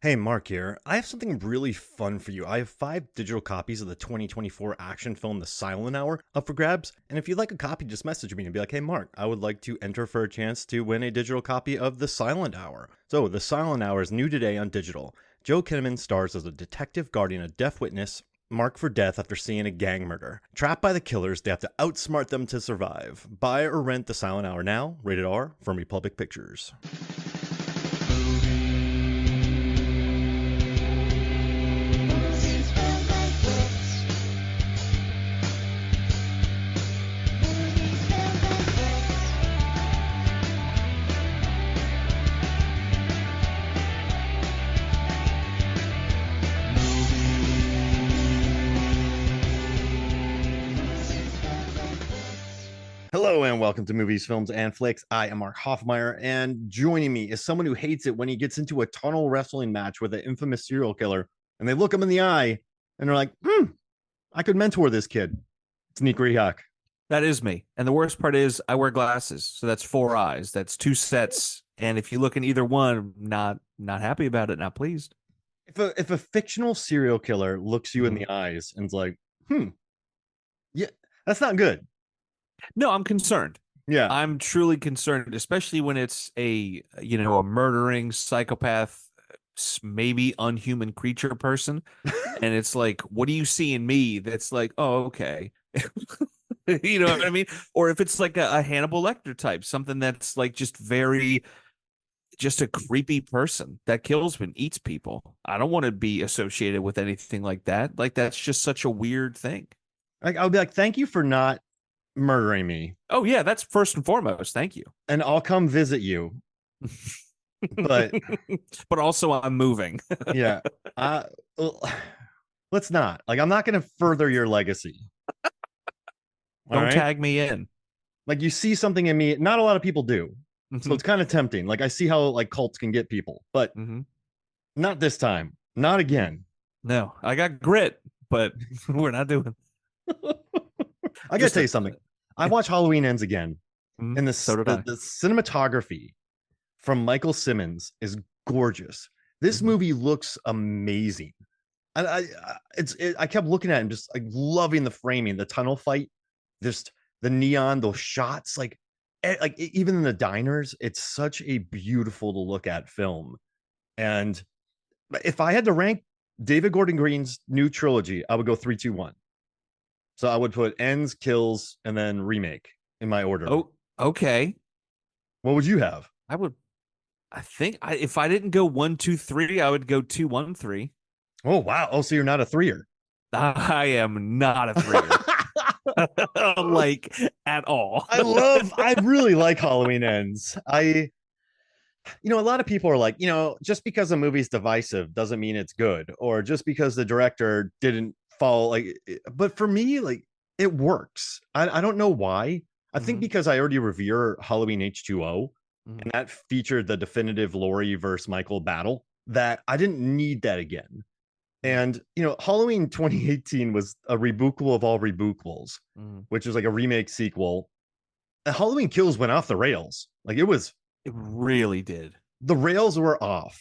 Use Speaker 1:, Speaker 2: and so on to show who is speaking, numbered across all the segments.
Speaker 1: Hey, Mark here. I have something really fun for you. I have 5 digital copies of the 2024 action film The Silent Hour up for grabs. And if you'd like a copy, just message me and be like, hey, Mark, I would like to enter for a chance to win a digital copy of The Silent Hour. So, The Silent Hour is new today on digital. Joe Kinnaman stars as a detective guarding a deaf witness marked for death after seeing a gang murder. Trapped by the killers, they have to outsmart them to survive. Buy or rent The Silent Hour now, rated R, from Republic Pictures. Hello and welcome to Movies, Films, and Flicks. I am Mark Hoffmeyer, and joining me is someone who hates it when he gets into a tunnel wrestling match with an infamous serial killer, and they look him in the eye, and they're like, I could mentor this kid. It's Nick Rehak.
Speaker 2: That is me. And the worst part is I wear glasses. So that's 4 eyes. That's 2 sets. And if you look in either one, not happy about it, not pleased.
Speaker 1: If a fictional serial killer looks you in the eyes and is like, yeah, that's not good.
Speaker 2: No, I'm concerned.
Speaker 1: Yeah.
Speaker 2: I'm truly concerned, especially when it's a murdering psychopath, maybe unhuman creature person. And it's like, what do you see in me that's like, oh, okay. You know what I mean? Or if it's like a Hannibal Lecter type, something that's like just a creepy person that kills and eats people. I don't want to be associated with anything like that. Like, that's just such a weird thing.
Speaker 1: Like, I'll be like, thank you for not murdering me.
Speaker 2: Oh, yeah, that's first and foremost. Thank you.
Speaker 1: And I'll come visit you. But
Speaker 2: but also I'm moving.
Speaker 1: yeah. Let's not. Like, I'm not going to further your legacy.
Speaker 2: Don't tag me in.
Speaker 1: Like, you see something in me, not a lot of people do. So it's kind of tempting. Like, I see how like cults can get people, but not this time. Not again.
Speaker 2: No, I got grit, but we're not doing.
Speaker 1: I gotta tell you something. I watch Halloween Ends again, and the cinematography from Michael Simmons is gorgeous. This movie looks amazing. And I kept looking at it and just like loving the framing, the tunnel fight, just the neon, those shots, like even in the diners, it's such a beautiful to look at film. And if I had to rank David Gordon Green's new trilogy, I would go 3, 2, 1. So I would put Ends, Kills, and then Remake in my order.
Speaker 2: Oh, okay.
Speaker 1: What would you have?
Speaker 2: If I didn't go 1, 2, 3, I would go 2, 1, 3.
Speaker 1: Oh, wow. Oh, so you're not a threer.
Speaker 2: I am not a threer. Like, at all.
Speaker 1: I really like Halloween Ends. A lot of people are like, just because a movie's divisive doesn't mean it's good, or just because the director didn't follow, but for me, like, it works. I don't know why. I think because I already revere Halloween H2O, and that featured the definitive Laurie versus Michael battle, that I didn't need that again. And Halloween 2018 was a rebookable of all rebookables, which was like a remake sequel. And Halloween Kills went off the rails. Like, it
Speaker 2: really did. The
Speaker 1: rails were off.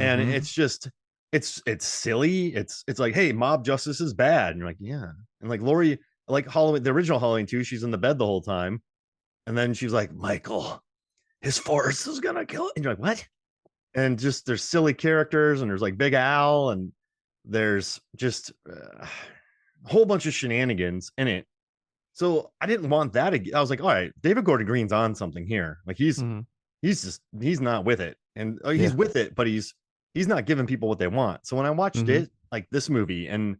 Speaker 1: And it's just it's silly. It's like, hey, mob justice is bad. And you're like, yeah. And like Laurie, like Halloween, the original Halloween 2, she's in the bed the whole time. And then she's like, Michael, his force is gonna kill it. And you're like, what? And just there's silly characters, and there's like Big Al, and there's just a whole bunch of shenanigans in it. So I didn't want that. I was like, all right, David Gordon Green's on something here. Like, he's not with it. And he's with it, but he's not giving people what they want. So when I watched it, like this movie, and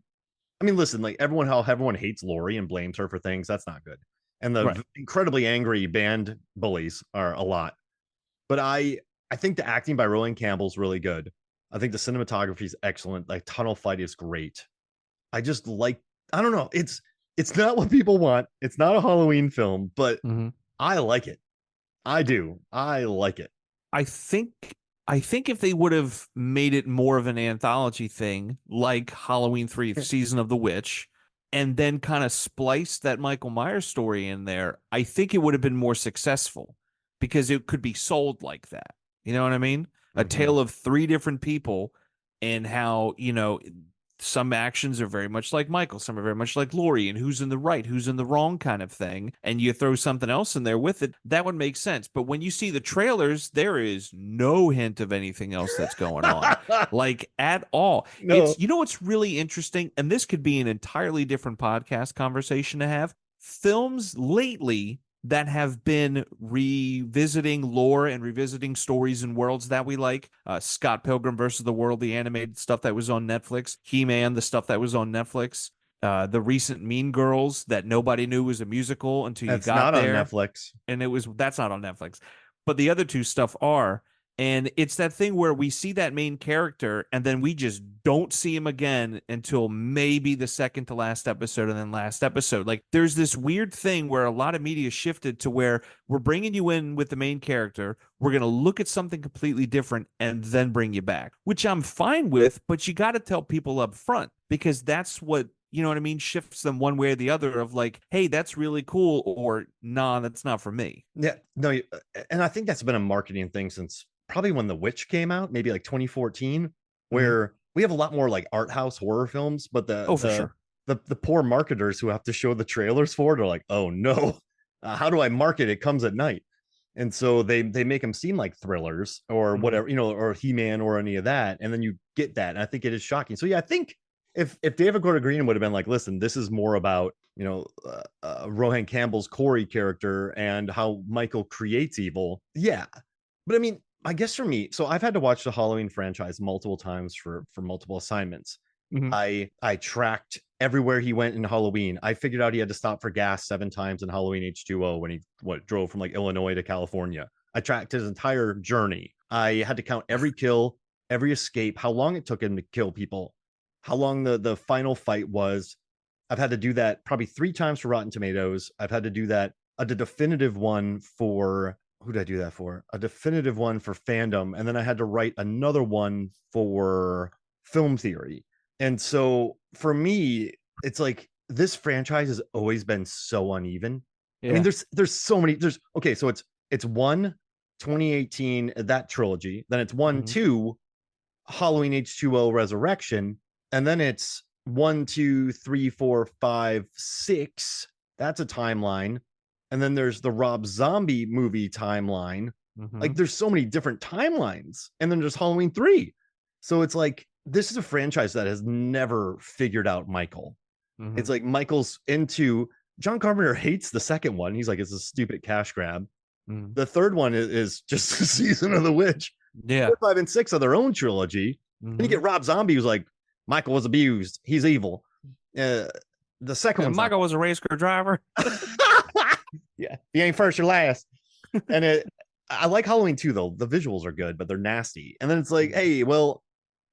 Speaker 1: I mean, listen, like everyone hates Laurie and blames her for things. That's not good. And the incredibly angry band bullies are a lot. But I think the acting by Roland Campbell is really good. I think the cinematography is excellent. Like, tunnel fight is great. I just like, I don't know. It's not what people want. It's not a Halloween film, but I like it. I do. I like it.
Speaker 2: I think if they would have made it more of an anthology thing, like Halloween 3, Season of the Witch, and then kind of spliced that Michael Myers story in there, I think it would have been more successful, because it could be sold like that. You know what I mean? A tale of 3 different people and how, some actions are very much like Michael, some are very much like Laurie, and who's in the right, who's in the wrong kind of thing. And you throw something else in there with it, that would make sense. But when you see the trailers, there is no hint of anything else that's going on, like at all.
Speaker 1: No.
Speaker 2: What's really interesting, and this could be an entirely different podcast conversation to have. Films lately that have been revisiting lore and revisiting stories and worlds that we like. Scott Pilgrim versus the World, the animated stuff that was on Netflix. He-Man, the stuff that was on Netflix. The recent Mean Girls that nobody knew was a musical until you
Speaker 1: That's
Speaker 2: got
Speaker 1: not on
Speaker 2: there.
Speaker 1: Netflix.
Speaker 2: And that's not on Netflix. But the other two stuff are. And it's that thing where we see that main character and then we just don't see him again until maybe the second to last episode and then last episode. Like there's this weird thing where a lot of media shifted to where we're bringing you in with the main character. We're going to look at something completely different and then bring you back, which I'm fine with, but you got to tell people up front because that's what, you know what I mean, shifts them one way or the other of like, hey, that's really cool, or nah, that's not for me.
Speaker 1: Yeah, no, and I think that's been a marketing thing since probably when The Witch came out, maybe like 2014, where we have a lot more like art house horror films, but
Speaker 2: Oh, for sure.
Speaker 1: The poor marketers who have to show the trailers for it are like, oh no, how do I market? It comes at night, and so they make them seem like thrillers or whatever, or He-Man or any of that, and then you get that, and I think it is shocking. So yeah, I think if David Gordon Green would have been like, listen, this is more about Rohan Campbell's Corey character and how Michael creates evil, yeah. But I mean, I guess for me, so I've had to watch the Halloween franchise multiple times for multiple assignments.
Speaker 2: Mm-hmm.
Speaker 1: I tracked everywhere he went in Halloween. I figured out he had to stop for gas 7 times in Halloween H2O when he drove from like Illinois to California. I tracked his entire journey. I had to count every kill, every escape, how long it took him to kill people, how long the final fight was. I've had to do that probably 3 times for Rotten Tomatoes. I've had to do that a definitive one for who did I do that for? A definitive one for Fandom, and then I had to write another one for Film Theory. And so for me, it's like this franchise has always been so uneven. Yeah. I mean, there's so many. Okay, so it's 1 2018 that trilogy, then it's 1 2 Halloween H2O Resurrection, and then it's 1 2 3 4 5 6. That's a timeline. And then there's the Rob Zombie movie timeline. Like there's so many different timelines. And then there's Halloween 3. So it's like, this is a franchise that has never figured out Michael. It's like Michael's into, John Carpenter hates the second one. He's like, it's a stupid cash grab. The third one is just the Season of the Witch.
Speaker 2: Yeah.
Speaker 1: 4, 5, and 6 are their own trilogy. And you get Rob Zombie, who's like, Michael was abused. He's evil. The second one,
Speaker 2: Michael was a race car driver.
Speaker 1: Yeah, if you ain't first, you're last. And I like Halloween 2 though. The visuals are good, but they're nasty. And then it's like, hey, well,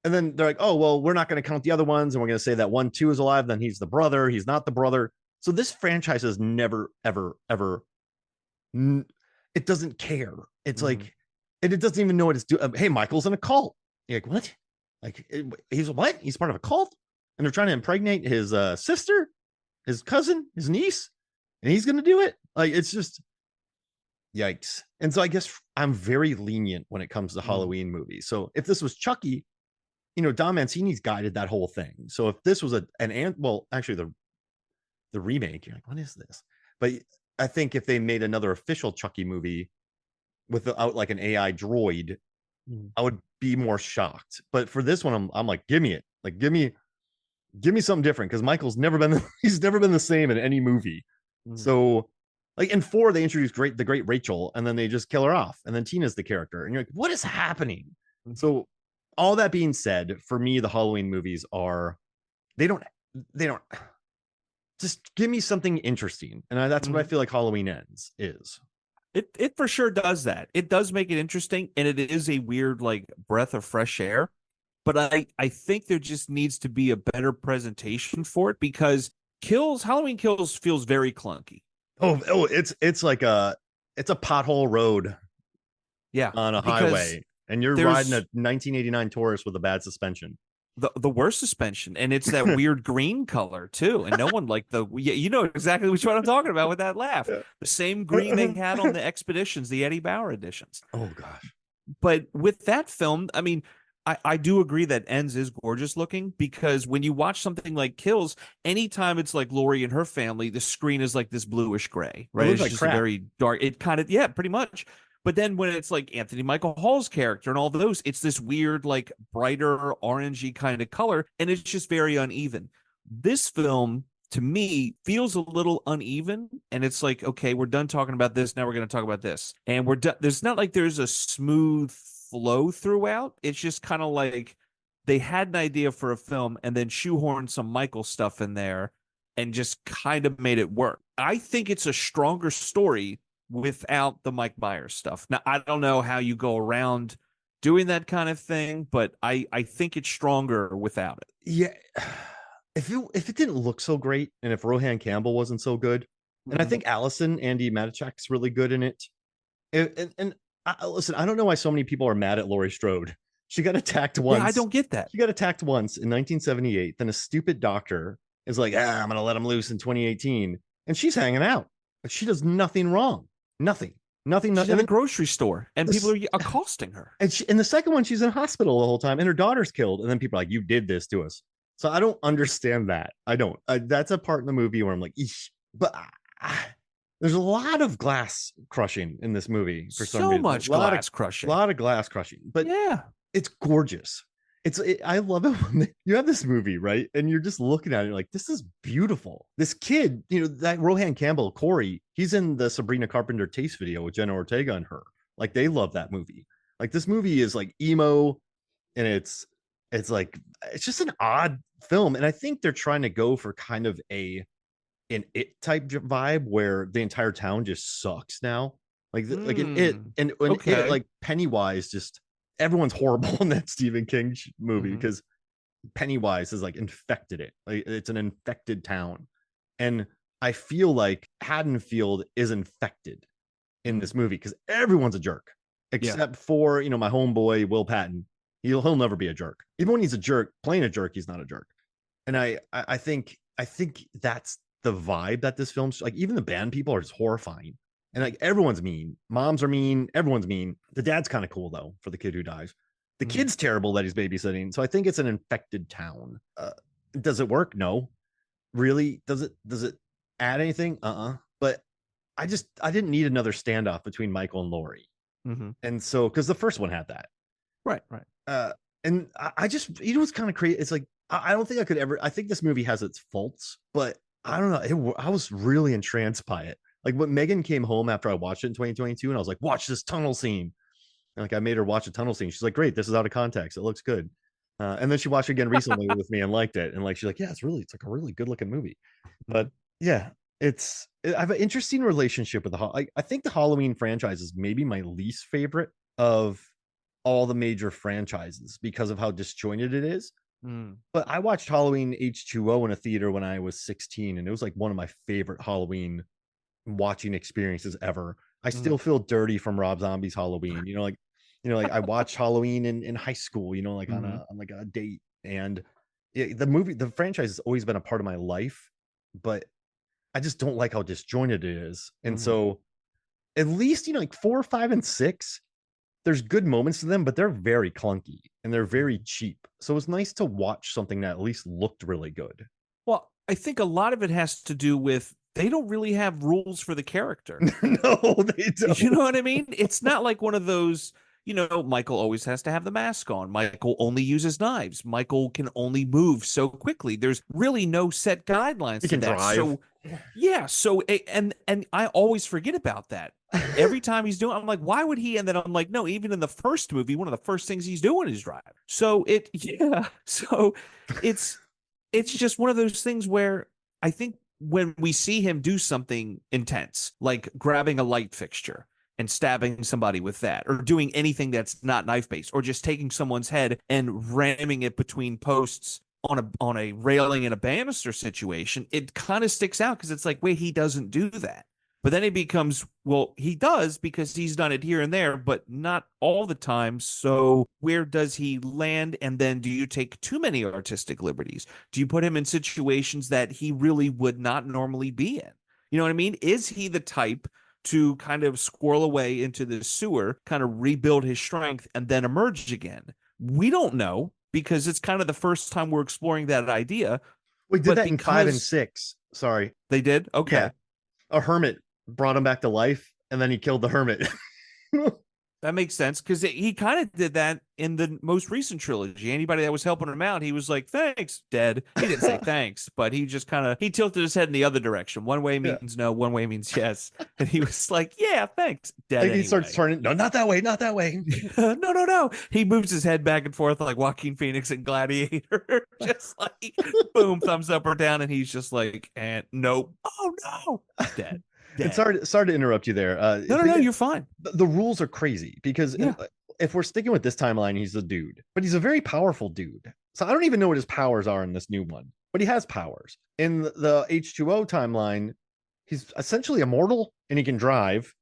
Speaker 1: and then they're like, oh, well, we're not going to count the other ones, and we're going to say that 1 2 is alive. Then he's the brother. He's not the brother. So this franchise has never, ever, ever. It doesn't care. It's like, and it doesn't even know what it's doing. Hey, Michael's in a cult. You're like, what? Like, he's what? He's part of a cult, and they're trying to impregnate his sister, his cousin, his niece, and he's going to do it. Like, it's just yikes. And so I guess I'm very lenient when it comes to Halloween movies. So if this was Chucky, Don Mancini's guided that whole thing. So if this was actually the remake, you're like, what is this? But I think if they made another official Chucky movie without like an AI droid, I would be more shocked. But for this one, I'm like, give me it. Like, give me something different, because Michael's never been the same in any movie. So like in 4, they introduced the great Rachel, and then they just kill her off, and then Tina's the character, and you're like, what is happening? So all that being said, for me, the Halloween movies are, they don't just give me something interesting, and that's what I feel like Halloween Ends is.
Speaker 2: It for sure does that. It does make it interesting, and it is a weird like breath of fresh air. But I think there just needs to be a better presentation for it, because Halloween Kills feels very clunky.
Speaker 1: Oh, it's like it's a pothole road.
Speaker 2: Yeah,
Speaker 1: on a highway, and you're riding a 1989 Taurus with a bad suspension.
Speaker 2: The worst suspension, and it's that weird green color too, and no one liked you know exactly which one I'm talking about with that laugh. Yeah. The same green they had on the Expeditions, the Eddie Bauer editions.
Speaker 1: Oh gosh.
Speaker 2: But with that film, I mean, I do agree that Ends is gorgeous looking, because when you watch something like Kills, anytime it's like Laurie and her family, the screen is like this bluish gray,
Speaker 1: It
Speaker 2: right?
Speaker 1: looks
Speaker 2: It's
Speaker 1: like
Speaker 2: just a
Speaker 1: crap.
Speaker 2: very dark, it kind of, yeah, pretty much. But then when it's like Anthony Michael Hall's character and all those, it's this weird, like brighter, orangey kind of color, and it's just very uneven. This film, to me, feels a little uneven, and it's like, okay, we're done talking about this. Now we're going to talk about this. And we're done. There's not like there's a smooth flow throughout. It's just kind of like they had an idea for a film and then shoehorned some Michael stuff in there and just kind of made it work. I think it's a stronger story without the Mike Myers stuff. Now, I don't know how you go around doing that kind of thing, but I think it's stronger without it.
Speaker 1: Yeah. If it didn't look so great, and if Rohan Campbell wasn't so good, and I
Speaker 2: Mm-hmm.
Speaker 1: think Allison, Andy Matichak's really good in it. And listen, I don't know why so many people are mad at Laurie Strode. She got attacked
Speaker 2: Yeah, I
Speaker 1: once.
Speaker 2: don't get that.
Speaker 1: She got attacked once in 1978. Then a stupid doctor is like, I'm going to let him loose in 2018. And she's hanging out. She does nothing wrong. Nothing. Nothing.
Speaker 2: She's
Speaker 1: And
Speaker 2: at a
Speaker 1: then
Speaker 2: grocery store and people
Speaker 1: this,
Speaker 2: are accosting her.
Speaker 1: and the second one, she's in hospital the whole time and her daughter's killed. And then people are like, you did this to us. So I don't understand that. I don't. That's a part in the movie where I'm like, eesh. But there's a lot of glass crushing in this movie for some
Speaker 2: So
Speaker 1: reason.
Speaker 2: much glass crushing.
Speaker 1: Lot of glass crushing, but
Speaker 2: Yeah.
Speaker 1: it's gorgeous. I love it when you have this movie, right? And you're just looking at it like, this is beautiful. This kid, that Rohan Campbell, Corey, he's in the Sabrina Carpenter Taste video with Jenna Ortega and her. Like, they love that movie. Like, this movie is like emo, and it's like, it's just an odd film. And I think they're trying to go for kind of an It type vibe where the entire town just sucks now. Like an It, and when It,
Speaker 2: Okay.
Speaker 1: like Pennywise, just everyone's horrible in that Stephen King movie
Speaker 2: Mm-hmm.
Speaker 1: because Pennywise has like infected it. Like, it's an infected town, and I feel like Haddonfield is infected in
Speaker 2: Mm-hmm.
Speaker 1: this movie because everyone's a jerk
Speaker 2: Yeah.
Speaker 1: except for my homeboy Will Patton. He'll never be a jerk. Even when he's a jerk, playing a jerk, he's not a jerk. And I think that's the vibe that this film's like. Even the band people are just horrifying, and like everyone's mean. Moms are mean. Everyone's mean. The dad's kind of cool though for the kid who dies. The
Speaker 2: Mm-hmm.
Speaker 1: kid's terrible that he's babysitting. So I think it's an infected town. Does it work? No. Really? Does it add anything? But I didn't need another standoff between Michael and Laurie.
Speaker 2: Mm-hmm.
Speaker 1: And so, because the first one had that.
Speaker 2: Right. Right.
Speaker 1: Uh, and I just, it's kind of crazy. It's like, I don't think I could ever, I think this movie has its faults, but I don't know. I was really entranced by it. Like when Megan came home after I watched it in 2022, and I was like, watch this tunnel scene. And like I made her watch a tunnel scene. She's like, great, this is out of context. It looks good. And then she watched it again recently with me and liked it. And like, she's like, yeah, it's like a really good looking movie.
Speaker 2: Mm-hmm.
Speaker 1: But yeah, I have an interesting relationship with I think the Halloween franchise is maybe my least favorite of all the major franchises because of how disjointed it is.
Speaker 2: Mm.
Speaker 1: But I watched Halloween H2O in a theater when I was 16, and it was like one of my favorite Halloween watching experiences ever. I
Speaker 2: Mm-hmm.
Speaker 1: still feel dirty from Rob Zombie's Halloween. Like I watched Halloween in high school, like on
Speaker 2: Mm-hmm.
Speaker 1: a date. And the franchise has always been a part of my life, but I just don't like how disjointed it is. And
Speaker 2: Mm-hmm.
Speaker 1: so at least, like 4, 5, and 6, there's good moments to them, but they're very clunky and they're very cheap. So it's nice to watch something that at least looked really good.
Speaker 2: Well, I think a lot of it has to do with they don't really have rules for the character.
Speaker 1: No, they
Speaker 2: You
Speaker 1: don't.
Speaker 2: know what I mean? It's not like one of those, Michael always has to have the mask on. Michael only uses knives. Michael can only move so quickly. There's really no set guidelines
Speaker 1: He
Speaker 2: to
Speaker 1: can
Speaker 2: that.
Speaker 1: drive.
Speaker 2: So, yeah, and I always forget about that. Every time he's doing, I'm like, why would he? And then I'm like, no, even in the first movie, one of the first things he's doing is drive. Yeah. So it's it's just one of those things where I think when we see him do something intense, like grabbing a light fixture and stabbing somebody with that, or doing anything that's not knife based, or just taking someone's head and ramming it between posts on a railing in a banister situation, it kind of sticks out because it's like, wait, he doesn't do that. But then it becomes, well, he does because he's done it here and there, but not all the time. So where does he land? And then do you take too many artistic liberties? Do you put him in situations that he really would not normally be in? You know what I mean? Is he the type to kind of squirrel away into the sewer, kind of rebuild his strength, and then emerge again? We don't know because it's kind of the first time we're exploring that idea.
Speaker 1: We did
Speaker 2: But
Speaker 1: that in 5 and
Speaker 2: because
Speaker 1: 6. Sorry.
Speaker 2: they did,
Speaker 1: Yeah.
Speaker 2: okay.
Speaker 1: A hermit brought him back to life, and then he killed the hermit.
Speaker 2: That makes sense because he kind of did that in the most recent trilogy. Anybody that was helping him out, he was like, "Thanks, dead." He didn't say thanks, but he just kind of he tilted his head in the other direction. One way
Speaker 1: Yeah.
Speaker 2: means no, one way means yes, and he was like, "Yeah, thanks, dead
Speaker 1: Like he starts
Speaker 2: anyway."
Speaker 1: turning, no, not that way, not that way.
Speaker 2: No, no, no. He moves his head back and forth like Joaquin Phoenix in Gladiator, just like boom, thumbs up or down, and he's just like, "And nope, oh no, dead,
Speaker 1: And
Speaker 2: dead."
Speaker 1: sorry to interrupt you there.
Speaker 2: No, no,
Speaker 1: But
Speaker 2: no,
Speaker 1: yeah,
Speaker 2: you're fine.
Speaker 1: the rules are crazy because
Speaker 2: Yeah.
Speaker 1: if we're sticking with this timeline, he's a dude, but he's a very powerful dude. So I don't even know what his powers are in this new one, but he has powers. In the H2O timeline, he's essentially immortal and he can drive,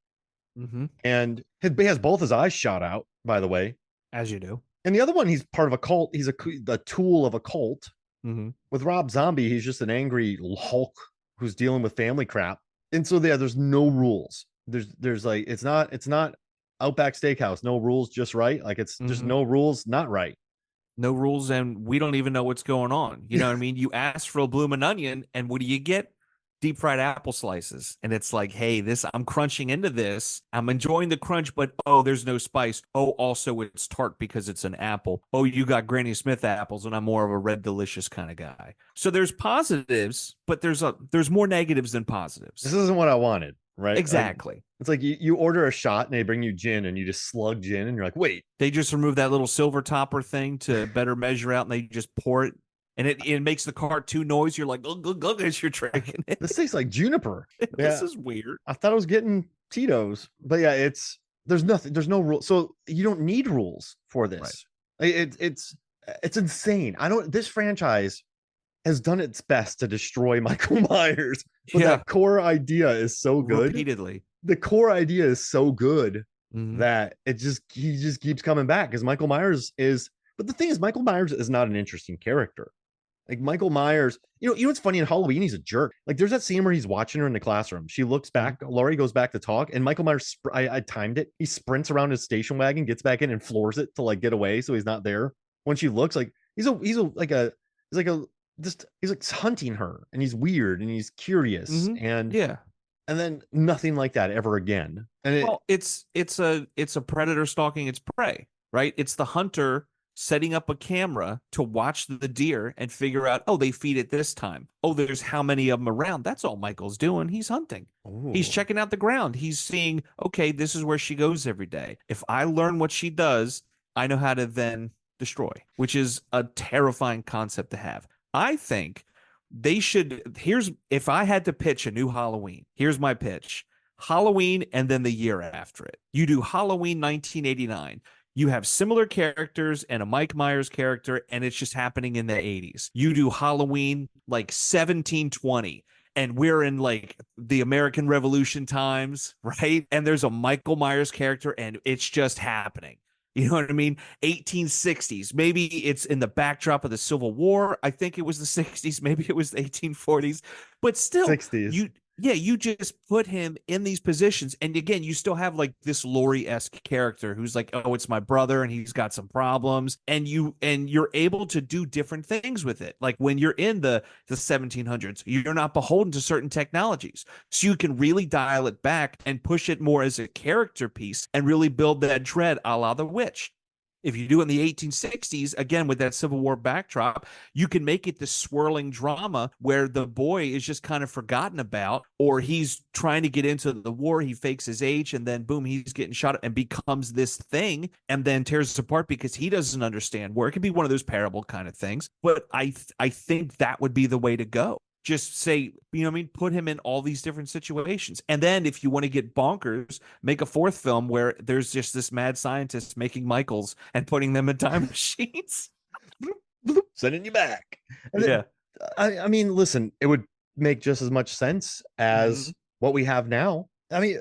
Speaker 2: Mm-hmm.
Speaker 1: and he has both his eyes shot out, by the way.
Speaker 2: As you do.
Speaker 1: And the other one, he's part of a cult. He's the tool of a cult.
Speaker 2: Mm-hmm.
Speaker 1: With Rob Zombie, he's just an angry Hulk who's dealing with family crap. And so yeah, there's no rules. There's like it's not Outback Steakhouse, no rules, just right. Like it's just
Speaker 2: Mm-hmm.
Speaker 1: no rules, not right.
Speaker 2: No rules, and we don't even know what's going on. You know what I mean? You ask for a bloomin' onion, and what do you get? Deep fried apple slices. And it's like, hey, this I'm crunching into this. I'm enjoying the crunch, but oh, there's no spice. Oh, also it's tart because it's an apple. Oh, you got Granny Smith apples, and I'm more of a red delicious kind of guy. So there's positives, but there's more negatives than
Speaker 1: This
Speaker 2: positives.
Speaker 1: isn't what I wanted, right? Like
Speaker 2: Exactly.
Speaker 1: it's like you order a shot and they bring you gin and you just slug gin and you're like, wait,
Speaker 2: They just remove that little silver topper thing to better measure out, and they just pour it, and it makes the cartoon noise. You're like, glug, glug, glug, as you're drinking it.
Speaker 1: this tastes like juniper.
Speaker 2: This
Speaker 1: Yeah,
Speaker 2: is weird.
Speaker 1: I thought I was getting Tito's, but yeah, there's nothing, there's no rule, so you don't need rules for
Speaker 2: Right.
Speaker 1: this. It's insane. I don't. This franchise has done its best to destroy Michael Myers, but
Speaker 2: Yeah.
Speaker 1: that core idea is so good.
Speaker 2: Repeatedly.
Speaker 1: The core idea is so good
Speaker 2: Mhm.
Speaker 1: that he just keeps coming back because Michael Myers is. But the thing is, Michael Myers is not an interesting character. Like Michael Myers, you know what's funny in Halloween? He's a jerk. Like there's that scene where he's watching her in the classroom. She looks back, Laurie goes back to talk, and Michael Myers, I timed it. He sprints around his station wagon, gets back in, and floors it to like get away, so he's not there. When she looks, like he's like a just he's like hunting her, and he's weird and he's curious,
Speaker 2: Mhm. Yeah.
Speaker 1: and then nothing like that ever again. And
Speaker 2: Well, it's a predator stalking its prey, right? It's the hunter setting up a camera to watch the deer and figure out, oh, they feed it this time. Oh, there's how many of them around. That's all Michael's doing. He's hunting. He's
Speaker 1: ooh,
Speaker 2: checking out the ground. He's seeing, okay, this is where she goes every day. If I learn what she does, I know how to then destroy, which is a terrifying concept to have. I think they should. Here's if I had to pitch a new Halloween, here's my pitch. Halloween and then the year after it. You do Halloween 1989. You have similar characters and a Mike Myers character, and it's just happening in the 80s. You do Halloween like 1720, and we're in like the American Revolution times, right? And there's a Michael Myers character, and it's just happening. You know what I mean? 1860s. Maybe it's in the backdrop of the Civil War. I think it was the 60s. Maybe it was the 1840s. But still,
Speaker 1: 60s.
Speaker 2: you yeah, you just put him in these positions. And again, you still have like this Laurie-esque character who's like, oh, it's my brother and he's got some problems. And you're able to do different things with it. Like when you're in the 1700s, you're not beholden to certain technologies. So you can really dial it back and push it more as a character piece and really build that dread a la the witch. If you do it in the 1860s, again, with that Civil War backdrop, you can make it this swirling drama where the boy is just kind of forgotten about, or he's trying to get into the war. He fakes his age, and then boom, he's getting shot and becomes this thing and then tears apart because he doesn't understand war. It could be one of those parable kind of things. But I think that would be the way to go. Just say, you know what I mean? Put him in all these different situations. And then if you want to get bonkers, make a fourth film where there's just this mad scientist making Michaels and putting them in time machines.
Speaker 1: Sending you back.
Speaker 2: Yeah.
Speaker 1: I mean, listen, it would make just as much sense
Speaker 2: Mhm.
Speaker 1: as what we have now. I mean,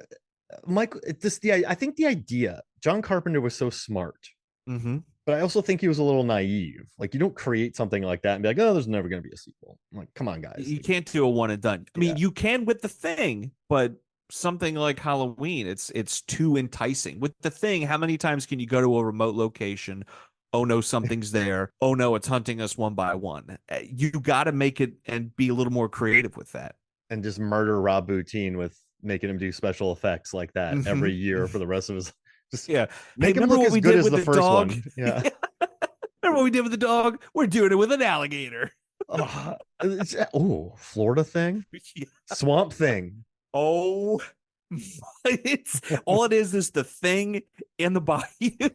Speaker 1: Michael, I think the idea, John Carpenter was so smart,
Speaker 2: Mhm.
Speaker 1: but I also think he was a little naive. Like, you don't create something like that and be like, oh, there's never going to be a sequel. I'm like, come on, guys.
Speaker 2: You
Speaker 1: Like,
Speaker 2: can't do a one and done. I
Speaker 1: yeah.
Speaker 2: mean, you can with the thing, but something like Halloween, it's too enticing. With the thing, how many times can you go to a remote location Oh no, something's there. Oh no, it's hunting us one by one. You got to make it and be a little more creative with that.
Speaker 1: And just murder Rob Bottin with making him do special effects like that every
Speaker 2: Hmm.
Speaker 1: year for the rest of his. Just
Speaker 2: Yeah. Hey,
Speaker 1: make him
Speaker 2: remember
Speaker 1: look
Speaker 2: what
Speaker 1: as
Speaker 2: we
Speaker 1: good
Speaker 2: did
Speaker 1: as
Speaker 2: with
Speaker 1: the
Speaker 2: the
Speaker 1: first
Speaker 2: dog?
Speaker 1: one. Yeah.
Speaker 2: Remember what we did with the dog? We're doing it with an alligator.
Speaker 1: Oh, Florida thing,
Speaker 2: Yeah.
Speaker 1: swamp thing.
Speaker 2: Oh, it's all it is the thing in the bayou.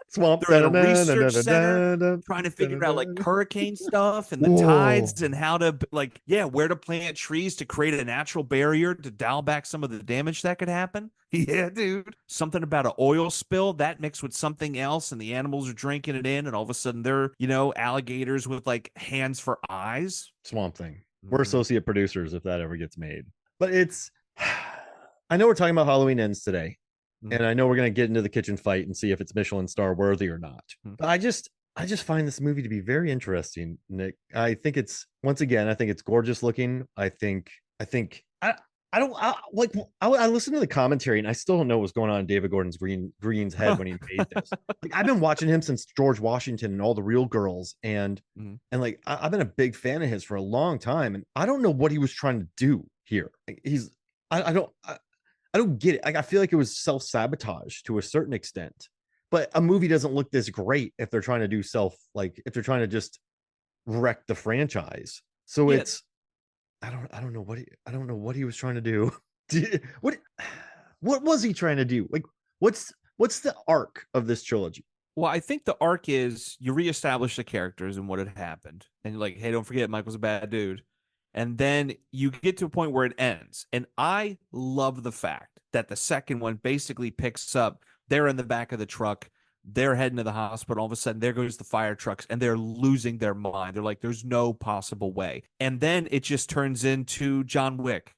Speaker 1: Swamp.
Speaker 2: They're at a research center trying to figure out like hurricane stuff and the
Speaker 1: Whoa.
Speaker 2: tides and how to like where to plant trees to create a natural barrier to dial back some of the damage that could happen. Yeah, dude. Something about an oil spill that mixed with something else and the animals are drinking it in and all of a sudden they're, alligators with like hands for eyes.
Speaker 1: Swamp Thing. We're
Speaker 2: Mm-hmm.
Speaker 1: associate producers if that ever gets made. But it's I know we're talking about Halloween Ends today.
Speaker 2: Mm-hmm.
Speaker 1: And I know we're gonna get into the kitchen fight and see if it's Michelin star worthy or not. But I just find this movie to be very interesting, Nick. I think it's once again, I think it's gorgeous looking. I think I don't like I listen to the commentary and I still don't know what's going on in David Gordon's Green's head when he made this. Like I've been watching him since George Washington and all the real girls
Speaker 2: Mm-hmm.
Speaker 1: and like I've been a big fan of his for a long time and I don't know what he was trying to do here. Like, I don't get it. Like, I feel like it was self sabotage to a certain extent, but a movie doesn't look this great if they're trying to do if they're trying to just wreck the franchise. So
Speaker 2: Yeah.
Speaker 1: it's I don't know what he was trying to do. what what was he trying to do? Like what's the arc of this trilogy?
Speaker 2: Well, I think the arc is you reestablish the characters and what had happened. And you're like, hey, don't forget Michael's a bad dude. And then you get to a point where it ends. And I love the fact that the second one basically picks up. They're in the back of the truck. They're heading to the hospital. All of a sudden, there goes the fire trucks, and they're losing their mind. They're like, there's no possible way. And then it just turns into John Wick.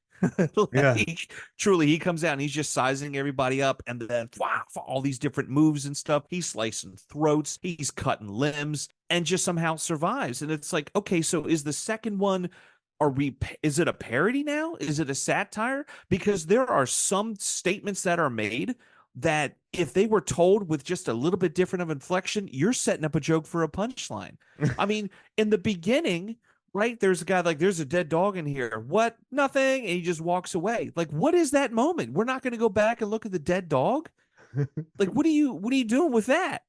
Speaker 1: Yeah.
Speaker 2: Like, truly, he comes out and he's just sizing everybody up, and then wow, all these different moves and stuff. He's slicing throats, he's cutting limbs, and just somehow survives. And it's like, okay, so is the second one is it a parody now? Is it a satire? Because there are some statements that are made that if they were told with just a little bit different of inflection, you're setting up a joke for a punchline. I mean, in the beginning, right? There's a guy like, there's a dead dog in here. What? Nothing. And he just walks away. Like, what is that moment? We're not going to go back and look at the dead dog. Like, what are you doing with that?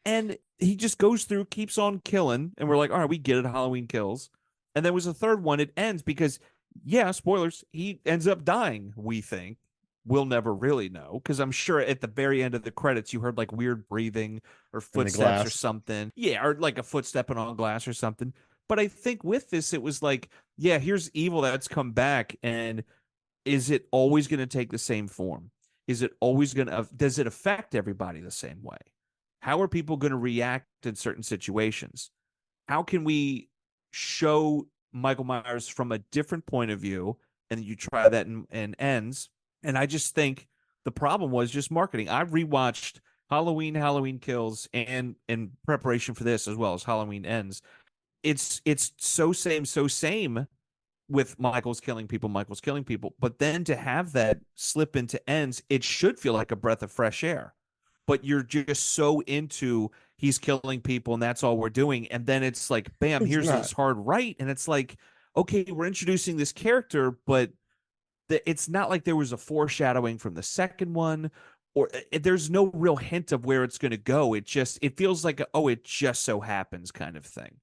Speaker 2: And he just goes through, keeps on killing, and we're like, all right, we get it. Halloween Kills. And then was a third one. It ends because, yeah, spoilers. He ends up dying. We think we'll never really know because I'm sure at the very end of the credits you heard like weird breathing or
Speaker 1: In the
Speaker 2: footsteps or
Speaker 1: glass.
Speaker 2: something. Yeah, or like a foot stepping on glass or something. But I think with this, it was like, yeah, here's evil that's come back, and is it always going to take the same form? Is it always going to? Does it affect everybody the same way? How are people going to react in certain situations? How can we show Michael Myers from a different point of view? And you try that and ends. And I just think the problem was just marketing. I've rewatched Halloween Kills, and in preparation for this as well as Halloween Ends. It's so same with Michael's killing people. But then to have that slip into ends, it should feel like a breath of fresh air. But you're just so into he's killing people and that's all we're doing. And then it's like, bam,
Speaker 1: It's
Speaker 2: here's
Speaker 1: not.
Speaker 2: this hard right. And it's like, okay, we're introducing this character, but it's not like there was a foreshadowing from the second one or there's no real hint of where it's going to go. It feels like, it just so happens kind of thing.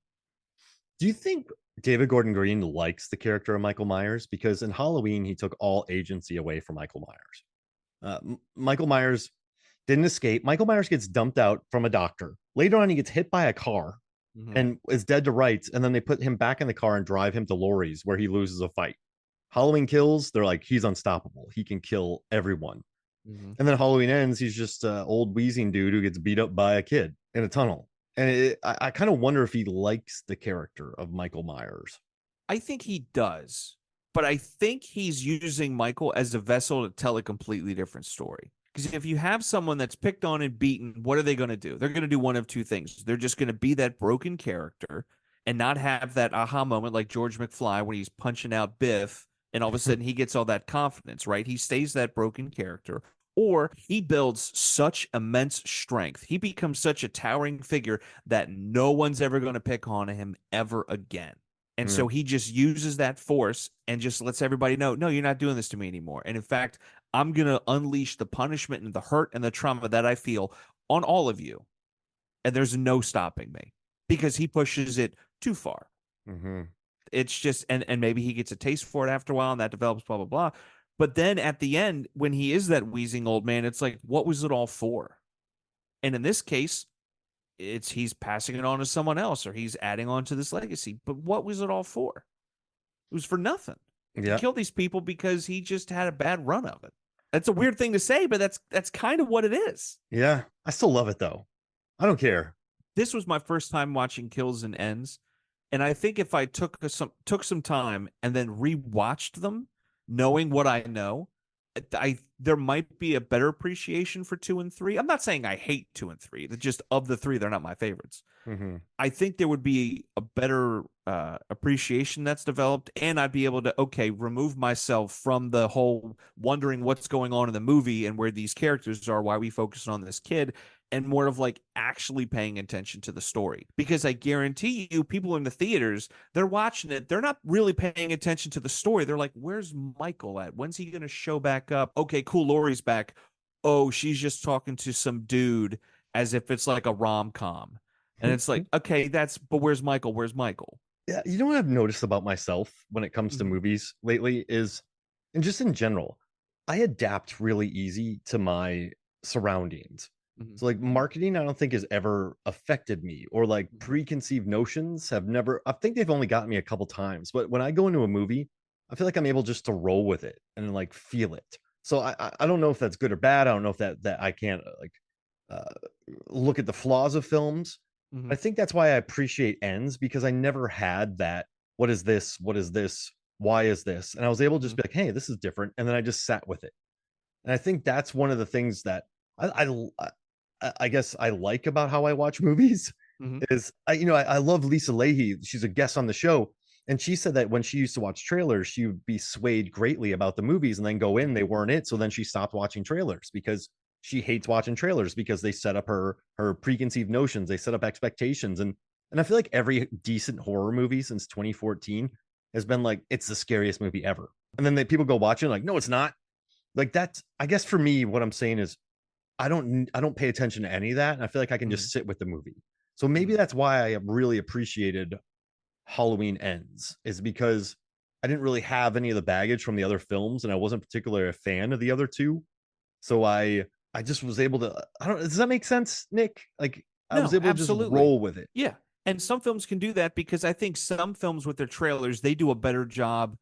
Speaker 1: Do you think David Gordon Green likes the character of Michael Myers? Because in Halloween, he took all agency away from Michael Myers. Michael Myers didn't escape. Michael Myers gets dumped out from a doctor. Later on, he gets hit by a car
Speaker 2: Mm-hmm.
Speaker 1: and is dead to rights. And then they put him back in the car and drive him to Laurie's where he loses a fight. Halloween Kills, they're like, he's unstoppable. He can kill everyone.
Speaker 2: Mm-hmm.
Speaker 1: And then Halloween Ends, he's just an old wheezing dude who gets beat up by a kid in a tunnel. And I kind of wonder if he likes the character of Michael Myers.
Speaker 2: I think he does, but I think he's using Michael as a vessel to tell a completely different story. Because if you have someone that's picked on and beaten, what are they going to do? They're going to do one of two things. They're just going to be that broken character and not have that aha moment like George McFly when he's punching out Biff and all of a sudden he gets all that confidence, right? He stays that broken character. or he builds such immense strength. He becomes such a towering figure that no one's ever going to pick on him ever again. And
Speaker 1: Yeah.
Speaker 2: so he just uses that force and just lets everybody know, no, you're not doing this to me anymore. And in fact, I'm going to unleash the punishment and the hurt and the trauma that I feel on all of you. And there's no stopping me because he pushes it too far.
Speaker 1: Mm-hmm.
Speaker 2: It's just, and maybe he gets a taste for it after a while and that develops, blah, blah, blah. But then at the end, when he is that wheezing old man, it's like, what was it all for? And in this case, it's he's passing it on to someone else or he's adding on to this legacy. But what was it all for? It was for nothing. He
Speaker 1: Yeah.
Speaker 2: killed these people because he just had a bad run of it. That's a weird thing to say, but that's kind of what it is.
Speaker 1: Yeah. I still love it though. I don't care.
Speaker 2: This was my first time watching Kills and Ends, and I think if I took some time and then rewatched them, knowing what I know, I there might be a better appreciation for 2 and 3. I'm not saying I hate 2 and 3. They're just of the three, they're not my favorites.
Speaker 1: Mm-hmm.
Speaker 2: I think there would be a better appreciation that's developed, and I'd be able to, okay, remove myself from the whole wondering what's going on in the movie and where these characters are, why we focus on this kid, and more of like actually paying attention to the story. Because I guarantee you, people in the theaters, they're watching it, they're not really paying attention to the story. They're like, where's Michael at? When's he going to show back up? Okay, cool, Laurie's back. Oh, she's just talking to some dude as if it's like a rom-com. And it's like, okay, but where's Michael? Where's Michael?
Speaker 1: Yeah, you know what I've noticed about myself when it comes to
Speaker 2: Mhm.
Speaker 1: movies lately is, and just in general, I adapt really easy to my surroundings.
Speaker 2: Mhm.
Speaker 1: So like marketing, I don't think has ever affected me, or like
Speaker 2: Mhm.
Speaker 1: preconceived notions have never. I think they've only gotten me a couple times, but when I go into a movie, I feel like I'm able just to roll with it and like feel it. So I don't know if that's good or bad. I don't know if that I can't like uh, look at the flaws of films. I
Speaker 2: Mhm.
Speaker 1: think that's why I appreciate ends because I never had that. What is this? What is this? Why is this? And I was able to just
Speaker 2: Mhm.
Speaker 1: be like, hey, this is different. And then I just sat with it. And I think that's one of the things that I guess I like about how I watch movies
Speaker 2: Mhm.
Speaker 1: is I love Lisa Leahy. She's a guest on the show. And she said that when she used to watch trailers, she would be swayed greatly about the movies and then go in,
Speaker 2: Mhm.
Speaker 1: they weren't it. So then she stopped watching trailers because she hates watching trailers because they set up her preconceived notions, they set up expectations. And I feel like every decent horror movie since 2014 has been like, it's the scariest movie ever. And then people go watch it like, no, it's not. Like that's I guess for me, what I'm saying is I don't pay attention to any of that. And I feel like I can
Speaker 2: Mhm.
Speaker 1: just sit with the movie. So maybe
Speaker 2: Mhm.
Speaker 1: that's why I really appreciated Halloween Ends, is because I didn't really have any of the baggage from the other films, and I wasn't particularly a fan of the other two. So I just was able to I don't does that make sense, Nick? Like I was
Speaker 2: No,
Speaker 1: able to just
Speaker 2: absolutely.
Speaker 1: roll with it.
Speaker 2: Yeah. And some films can do that because I think some films with their trailers, they do a better job.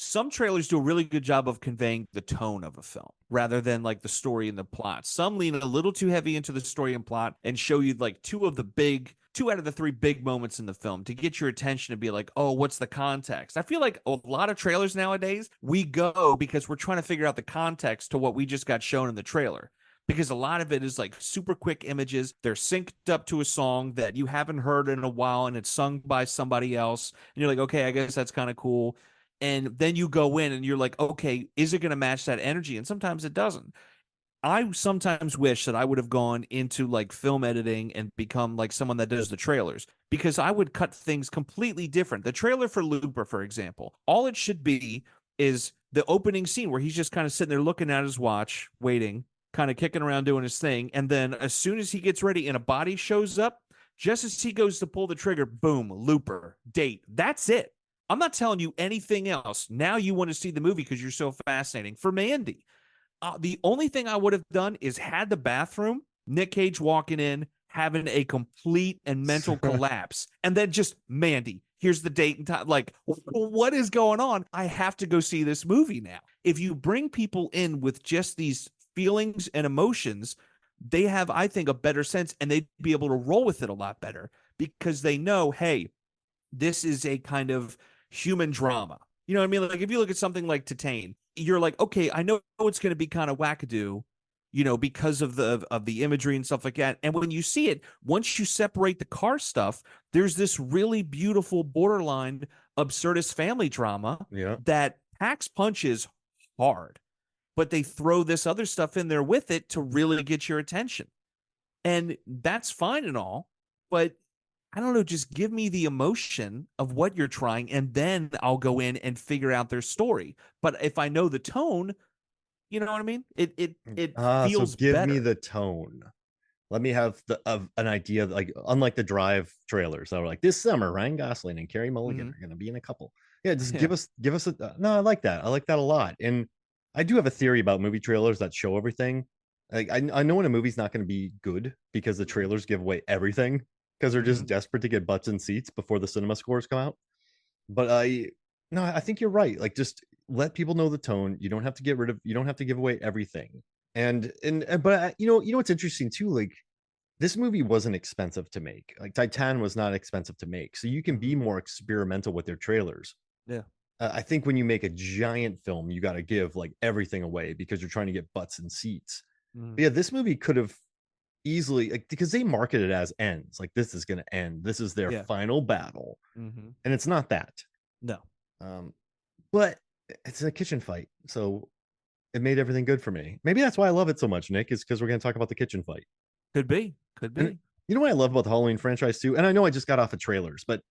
Speaker 2: Some trailers do a really good job of conveying the tone of a film rather than like the story and the plot. Some lean a little too heavy into the story and plot and show you like two out of the three big moments in the film to get your attention to be like, oh, what's the context? I feel like a lot of trailers nowadays, we go because we're trying to figure out the context to what we just got shown in the trailer because a lot of it is like super quick images. They're synced up to a song that you haven't heard in a while and it's sung by somebody else. And you're like, okay, I guess that's kind of cool. And then you go in and you're like, okay, is it going to match that energy? And sometimes it doesn't. I sometimes wish that I would have gone into like film editing and become like someone that does the trailers because I would cut things completely different. The trailer for Looper, for example, all it should be is the opening scene where he's just kind of sitting there looking at his watch, waiting, kind of kicking around doing his thing. And then as soon as he gets ready and a body shows up, just as he goes to pull the trigger, boom, Looper, date. That's it. I'm not telling you anything else. Now you want to see the movie because you're so fascinating. For Mandy, the only thing I would have done is had the bathroom, Nick Cage walking in, having a complete and mental collapse, and then just Mandy. Here's the date and time. Like, what is going on? I have to go see this movie now. If you bring people in with just these feelings and emotions, they have, I think, a better sense and they'd be able to roll with it a lot better because they know, hey, this is a kind of human drama. You know what I mean? Like if you look at something like Titane, you're like, okay, I know it's going to be kind of wackadoo, because of the imagery and stuff like that. And when you see it, once you separate the car stuff, there's this really beautiful borderline absurdist family drama
Speaker 1: Yeah.
Speaker 2: that packs punches hard. but they throw this other stuff in there with it to really get your attention. And that's fine and all, but I don't know, just give me the emotion of what you're trying, and then I'll go in and figure out their story. But if I know the tone, you know what I mean? It
Speaker 1: So
Speaker 2: feels
Speaker 1: give me
Speaker 2: better.
Speaker 1: the tone. Let me have an idea, like unlike the Drive trailers that were like this summer, Ryan Gosling and Carey Mulligan
Speaker 2: Mm-hmm.
Speaker 1: are going to be in a couple. Yeah, just
Speaker 2: Yeah.
Speaker 1: give us a no. I like that. I like that a lot. And I do have a theory about movie trailers that show everything. Like I know when a movie's not going to be good because the trailers give away everything because they're
Speaker 2: Mm-hmm.
Speaker 1: just desperate to get butts and seats before the cinema scores come out. But I no, I think you're right. Like just let people know the tone. You don't have to get rid of. You don't have to give away everything. And but you know what's interesting too. Like this movie wasn't expensive to make. Like Titan was not expensive to make, so you can
Speaker 2: Mm-hmm.
Speaker 1: be more experimental with their trailers.
Speaker 2: Yeah.
Speaker 1: I think when you make a giant film, you got to give like everything away because you're trying to get butts and seats.
Speaker 2: Mm-hmm.
Speaker 1: But yeah, this movie could have easily like because they market it as ends. Like this is going to end. This is their
Speaker 2: Yeah.
Speaker 1: final battle,
Speaker 2: Mm-hmm.
Speaker 1: and it's not that.
Speaker 2: No.
Speaker 1: Um, but it's a kitchen fight, so it made everything good for me. Maybe that's why I love it so much, Nick. Is because we're going to talk about the kitchen fight.
Speaker 2: Could be. Could
Speaker 1: And
Speaker 2: be.
Speaker 1: you know what I love about the Halloween franchise too? And I know I just got off of trailers, but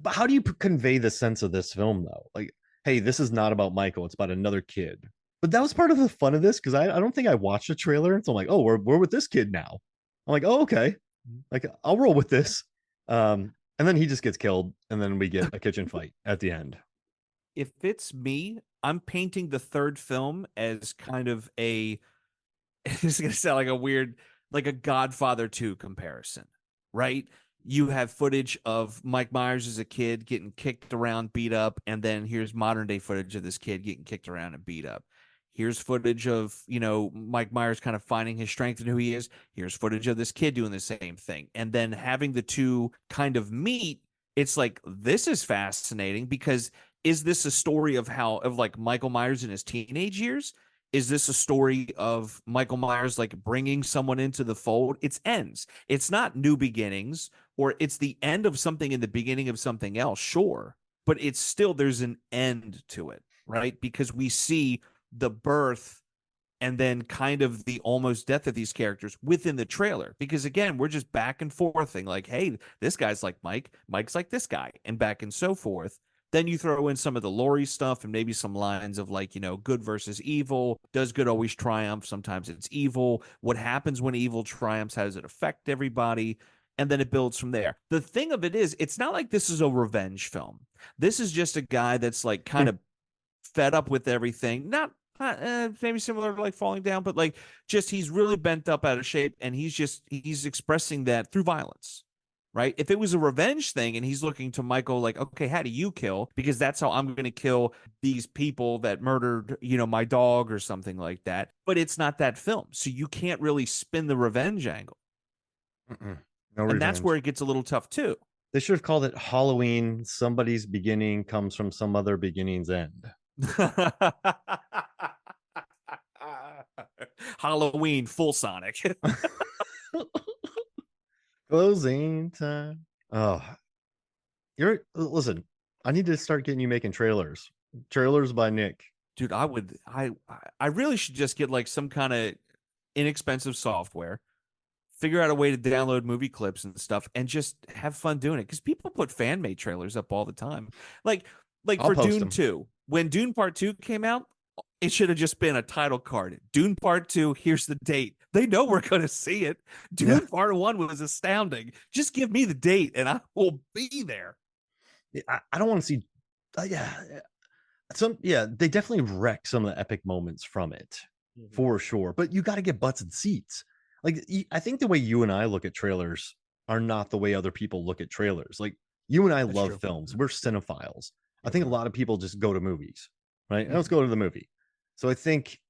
Speaker 1: how do you convey the sense of this film though? Like, hey, this is not about Michael; it's about another kid. But that was part of the fun of this because I don't think I watched the trailer until I'm like, oh, we're with this kid now. I'm like, oh, okay, like I'll roll with this. And then he just gets killed, and then we get a kitchen fight at the end.
Speaker 2: If it's me, I'm painting the third film as kind of a it's gonna sound like a weird, like a Godfather 2 comparison, right? You have footage of Mike Myers as a kid getting kicked around, beat up, and then here's modern day footage of this kid getting kicked around and beat up. Here's footage of, Mike Myers kind of finding his strength and who he is. Here's footage of this kid doing the same thing. And then having the two kind of meet, it's like, this is fascinating because is this a story of like Michael Myers in his teenage years? Is this a story of Michael Myers like bringing someone into the fold? It's ends. It's not new beginnings, or it's the end of something in the beginning of something else, sure, but it's still there's an end to it, right? Because we see the birth and then kind of the almost death of these characters within the trailer. Because again, we're just back and forthing like, hey, this guy's like Mike's like this guy, and back and so forth. Then you throw in some of the Laurie stuff and maybe some lines of like, good versus evil. Does good always triumph? Sometimes it's evil. What happens when evil triumphs? How does it affect everybody? And then it builds from there. The thing of it is, it's not like this is a revenge film. This is just a guy that's like kind of fed up with everything. Not maybe similar to like Falling Down, but like just he's really bent up out of shape, and he's expressing that through violence. Right. If it was a revenge thing and he's looking to Michael, like, okay, how do you kill? Because that's how I'm going to kill these people that murdered, my dog or something like that. But it's not that film. So you can't really spin the revenge angle.
Speaker 1: Mm-mm. No
Speaker 2: And that's
Speaker 1: revenge.
Speaker 2: where it gets a little tough too.
Speaker 1: They should have called it Halloween. Somebody's beginning comes from some other beginning's end.
Speaker 2: Halloween full Sonic.
Speaker 1: Closing time. Oh, you're listen. I need to start getting you making trailers. Trailers by Nick.
Speaker 2: Dude, I really should just get like some kind of inexpensive software, figure out a way to download movie clips and stuff, and just have fun doing it. Because people put fan made trailers up all the time. Like like
Speaker 1: I'll
Speaker 2: for
Speaker 1: post
Speaker 2: Dune
Speaker 1: them.
Speaker 2: 2. When Dune Part 2 came out, it should have just been a title card. Dune Part 2, here's the date. They know we're gonna see it.
Speaker 1: Yeah.
Speaker 2: Dune Part 1 was astounding. Just give me the date and I will be there.
Speaker 1: I don't want to see. Yeah, yeah, they definitely wreck some of the epic moments from it
Speaker 2: Mhm.
Speaker 1: for sure. But you got to get butts and seats. Like I think the way you and I look at trailers are not the way other people look at trailers. Like you and I
Speaker 2: That's
Speaker 1: love
Speaker 2: true.
Speaker 1: films. We're cinephiles. I think a
Speaker 2: Mhm.
Speaker 1: lot of people just go to movies, right? And let's
Speaker 2: Mhm.
Speaker 1: go to the movie. So I think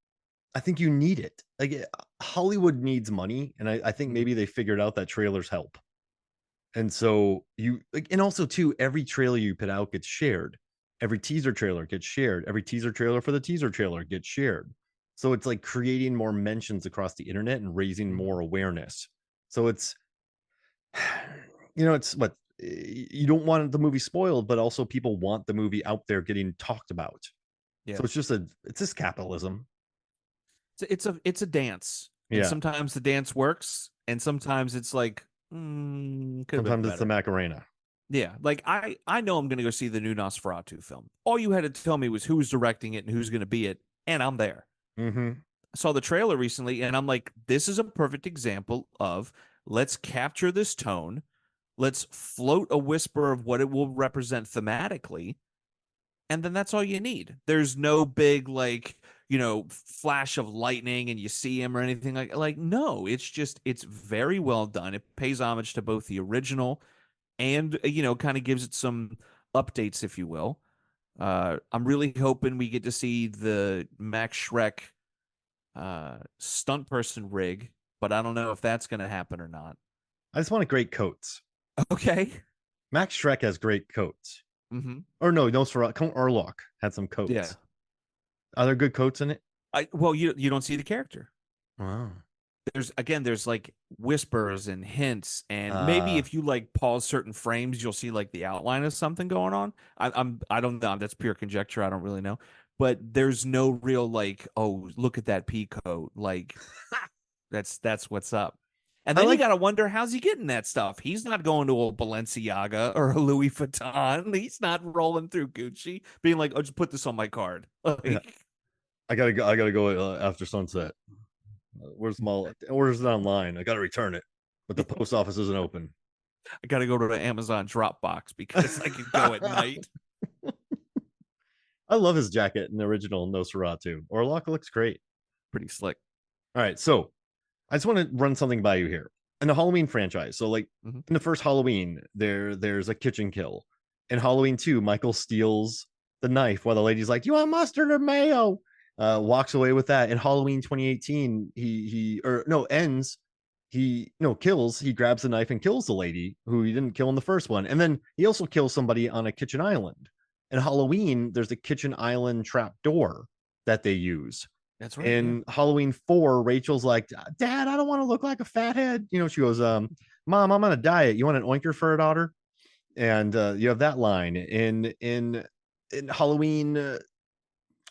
Speaker 1: you need it. Like Hollywood needs money, and I think
Speaker 2: Mhm.
Speaker 1: maybe they figured out that trailers help. And so you like, and also too, every trailer you put out gets shared. Every teaser trailer gets shared. Every teaser trailer for the teaser trailer gets shared. So it's like creating more mentions across the internet and raising
Speaker 2: Mhm.
Speaker 1: more awareness. So it's, it's what you don't want the movie spoiled, but also people want the movie out there getting talked about. So
Speaker 2: Yeah.
Speaker 1: it's just capitalism.
Speaker 2: It's a dance, and
Speaker 1: Yeah.
Speaker 2: sometimes the dance works, and sometimes it's like could have been
Speaker 1: Sometimes it's the
Speaker 2: better.
Speaker 1: Macarena.
Speaker 2: Yeah, like I know I'm gonna go see the new Nosferatu film. All you had to tell me was who's directing it and who's gonna be it, and I'm there.
Speaker 1: Mm-hmm.
Speaker 2: I saw the trailer recently, and I'm like, this is a perfect example of let's capture this tone, let's float a whisper of what it will represent thematically, and then that's all you need. There's no big like flash of lightning and you see him or anything like no. It's just it's very well done. It pays homage to both the original and kind of gives it some updates, if you will. I'm really hoping we get to see the Max Shrek stunt person rig, but I don't know if that's going to happen or not.
Speaker 1: I just wanted great coats.
Speaker 2: Okay.
Speaker 1: Max Shrek has great coats.
Speaker 2: Mm-hmm.
Speaker 1: Or no, Nosferatu, Count Orlok had some
Speaker 2: Yeah.
Speaker 1: coats. Are there good coats in it?
Speaker 2: Well, you don't see the character.
Speaker 1: Wow.
Speaker 2: There's like whispers and hints, and maybe
Speaker 1: Uh,
Speaker 2: if you like pause certain frames, you'll see like the outline of something going on. I don't know. That's pure conjecture. I don't really know. But there's no real like, oh, look at that pea coat. Like that's what's up. And
Speaker 1: I
Speaker 2: then you
Speaker 1: like
Speaker 2: gotta wonder how's he getting that stuff. He's not going to a Balenciaga or a Louis Vuitton. He's not rolling through Gucci, being like, "Oh, just put this on my card."
Speaker 1: yeah,
Speaker 2: Like,
Speaker 1: I gotta go after sunset. Where's it online? I gotta return it. But the post office isn't open.
Speaker 2: I gotta go to the Amazon Dropbox because I can go at
Speaker 1: I
Speaker 2: night.
Speaker 1: love his jacket in the original Nosferatu. Orlok looks great.
Speaker 2: Pretty slick.
Speaker 1: All right, so I just want to run something by you here. In the Halloween franchise, so like
Speaker 2: Mm-hmm.
Speaker 1: in the first Halloween, there's a kitchen kill. In Halloween 2, Michael steals the knife while the lady's like, "You want mustard or mayo?" Walks away with that. In Halloween 2018, he or no ends. He no kills. He grabs the knife and kills the lady who he didn't kill in the first one, and then he also kills somebody on a kitchen island. In Halloween, there's a kitchen island trap door that they use.
Speaker 2: That's right. Yeah.
Speaker 1: In Halloween 4, Rachel's like, "Dad, I don't want to look like a fathead." She goes, "Mom, I'm on a diet. You want an oinker for a daughter?" And you have that line in Halloween.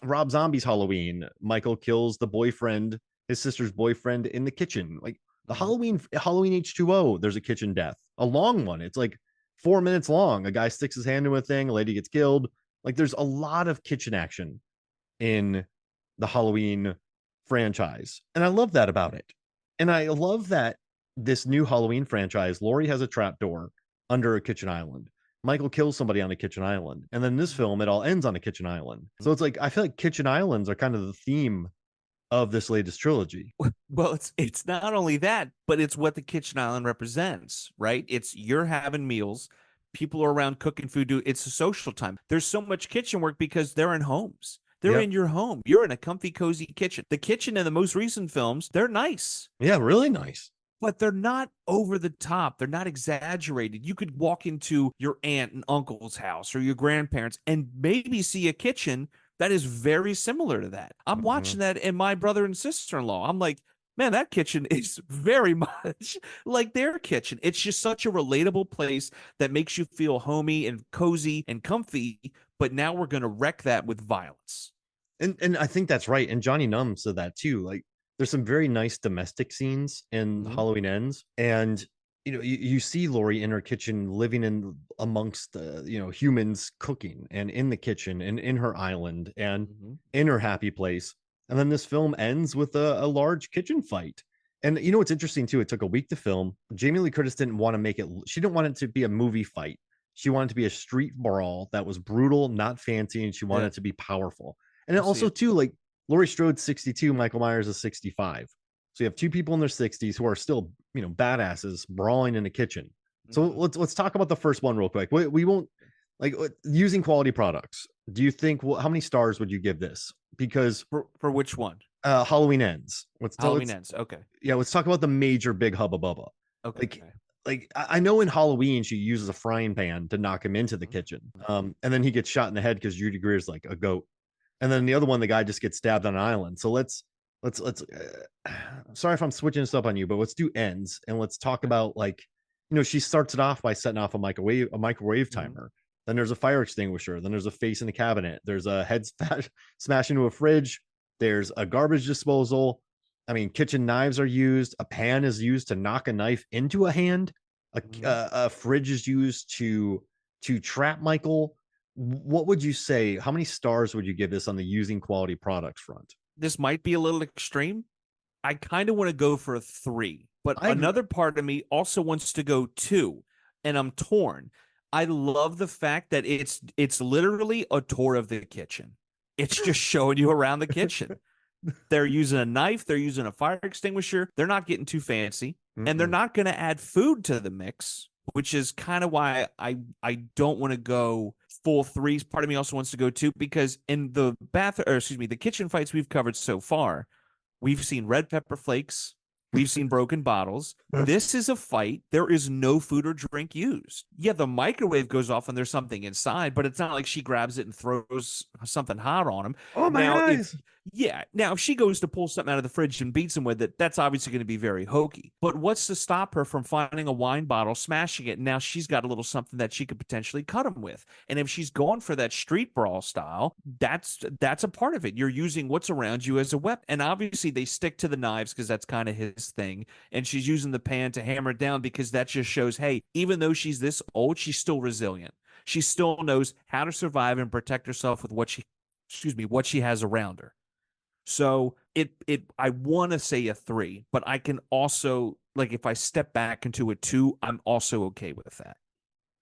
Speaker 1: Rob Zombie's Halloween. Michael kills the boyfriend, his sister's boyfriend, in the kitchen. Like the
Speaker 2: Mm-hmm.
Speaker 1: Halloween H2O, there's a kitchen death, a long one. It's like 4 minutes long. A guy sticks his hand into a thing, a lady gets killed. Like there's a lot of kitchen action in the Halloween franchise. And I love that about it. And I love that this new Halloween franchise, Laurie has a trap door under a kitchen island. Michael kills somebody on a kitchen island. And then this film, it all ends on a kitchen island. So it's like, I feel like kitchen islands are kind of the theme of this latest trilogy.
Speaker 2: Well, it's not only that, but it's what the kitchen island represents, right? It's you're having meals, people are around cooking food. It's a social time. There's so much kitchen work because they're in homes. They're
Speaker 1: Yep.
Speaker 2: in your home. You're in a comfy, cozy kitchen. The kitchen in the most recent films, they're nice,
Speaker 1: Yeah, really nice.
Speaker 2: but they're not over the top. They're not exaggerated. You could walk into your aunt and uncle's house or your grandparents and maybe see a kitchen that is very similar to that. I'm
Speaker 1: Mhm.
Speaker 2: watching that in my brother and sister-in-law. I'm like, man, that kitchen is very much like their kitchen. It's just such a relatable place that makes you feel homey and cozy and comfy. But now we're going to wreck that with violence.
Speaker 1: And I think that's right. And Johnny Num said that too. Like there's some very nice domestic scenes in
Speaker 2: Mm-hmm.
Speaker 1: Halloween Ends. And you see Laurie in her kitchen living in amongst humans cooking and in the kitchen and in her island and
Speaker 2: Mm-hmm.
Speaker 1: in her happy place. And then this film ends with a large kitchen fight. And what's interesting too, it took a week to film. Jamie Lee Curtis didn't want to make it, she didn't want it to be a movie fight. She wanted it to be a street brawl that was brutal, not fancy, and she wanted
Speaker 2: Yeah,
Speaker 1: it to be powerful. And
Speaker 2: I
Speaker 1: then
Speaker 2: see
Speaker 1: also
Speaker 2: it.
Speaker 1: too, like Laurie Strode's 62, Michael Myers is 65. So you have two people in their 60s who are still, badasses brawling in the kitchen. So
Speaker 2: Mm-hmm.
Speaker 1: let's talk about the first one real quick. We won't like using quality products. Do you think how many stars would you give this? Because
Speaker 2: For which one?
Speaker 1: Halloween Ends.
Speaker 2: Halloween Ends. Okay.
Speaker 1: Let's talk about the major big hubba bubba.
Speaker 2: Okay.
Speaker 1: Like I know in Halloween she uses a frying pan to knock him into the kitchen. And then he gets shot in the head because Judy Greer's like a goat. And then the other one, the guy just gets stabbed on an island. So let's sorry if I'm switching this up on you, but let's do ends and let's talk about she starts it off by setting off a microwave
Speaker 2: Mhm.
Speaker 1: timer. Then there's a fire extinguisher. Then there's a face in the cabinet. There's a head smash into a fridge. There's a garbage disposal. I mean, kitchen knives are used. A pan is used to knock a knife into a hand. A fridge is used to trap Michael. What would you say? How many stars would you give this on the using quality products front?
Speaker 2: This might be a little extreme. I kind of want to go for a 3, but
Speaker 1: I agree.
Speaker 2: another part of me also wants to go 2, and I'm torn. I love the fact that it's literally a tour of the kitchen. It's just showing you around the kitchen. They're using a knife, they're using a fire extinguisher. They're not getting too fancy, and they're not going to add food to the mix, which is kind of why I don't want to go full 3s. Part of me also wants to go 2 because in the the kitchen fights we've covered so far, we've seen red pepper flakes. We've seen broken bottles. This is a fight. There is no food or drink used. Yeah, the microwave goes off and there's something inside, but it's not like she grabs it and throws something hot on him.
Speaker 1: Oh, my
Speaker 2: Now,
Speaker 1: eyes.
Speaker 2: now if she goes to pull something out of the fridge and beats him with it, that's obviously going to be very hokey. But what's to stop her from finding a wine bottle, smashing it, and now she's got a little something that she could potentially cut him with? And if she's going for that street brawl style, that's a part of it. You're using what's around you as a weapon. And obviously they stick to the knives because that's kind of his thing. And she's using the pan to hammer it down because that just shows, hey, even though she's this old, she's still resilient. She still knows how to survive and protect herself with what she has around her. So I want to say a 3, but I can also, like, if I step back into a 2, I'm also okay with that.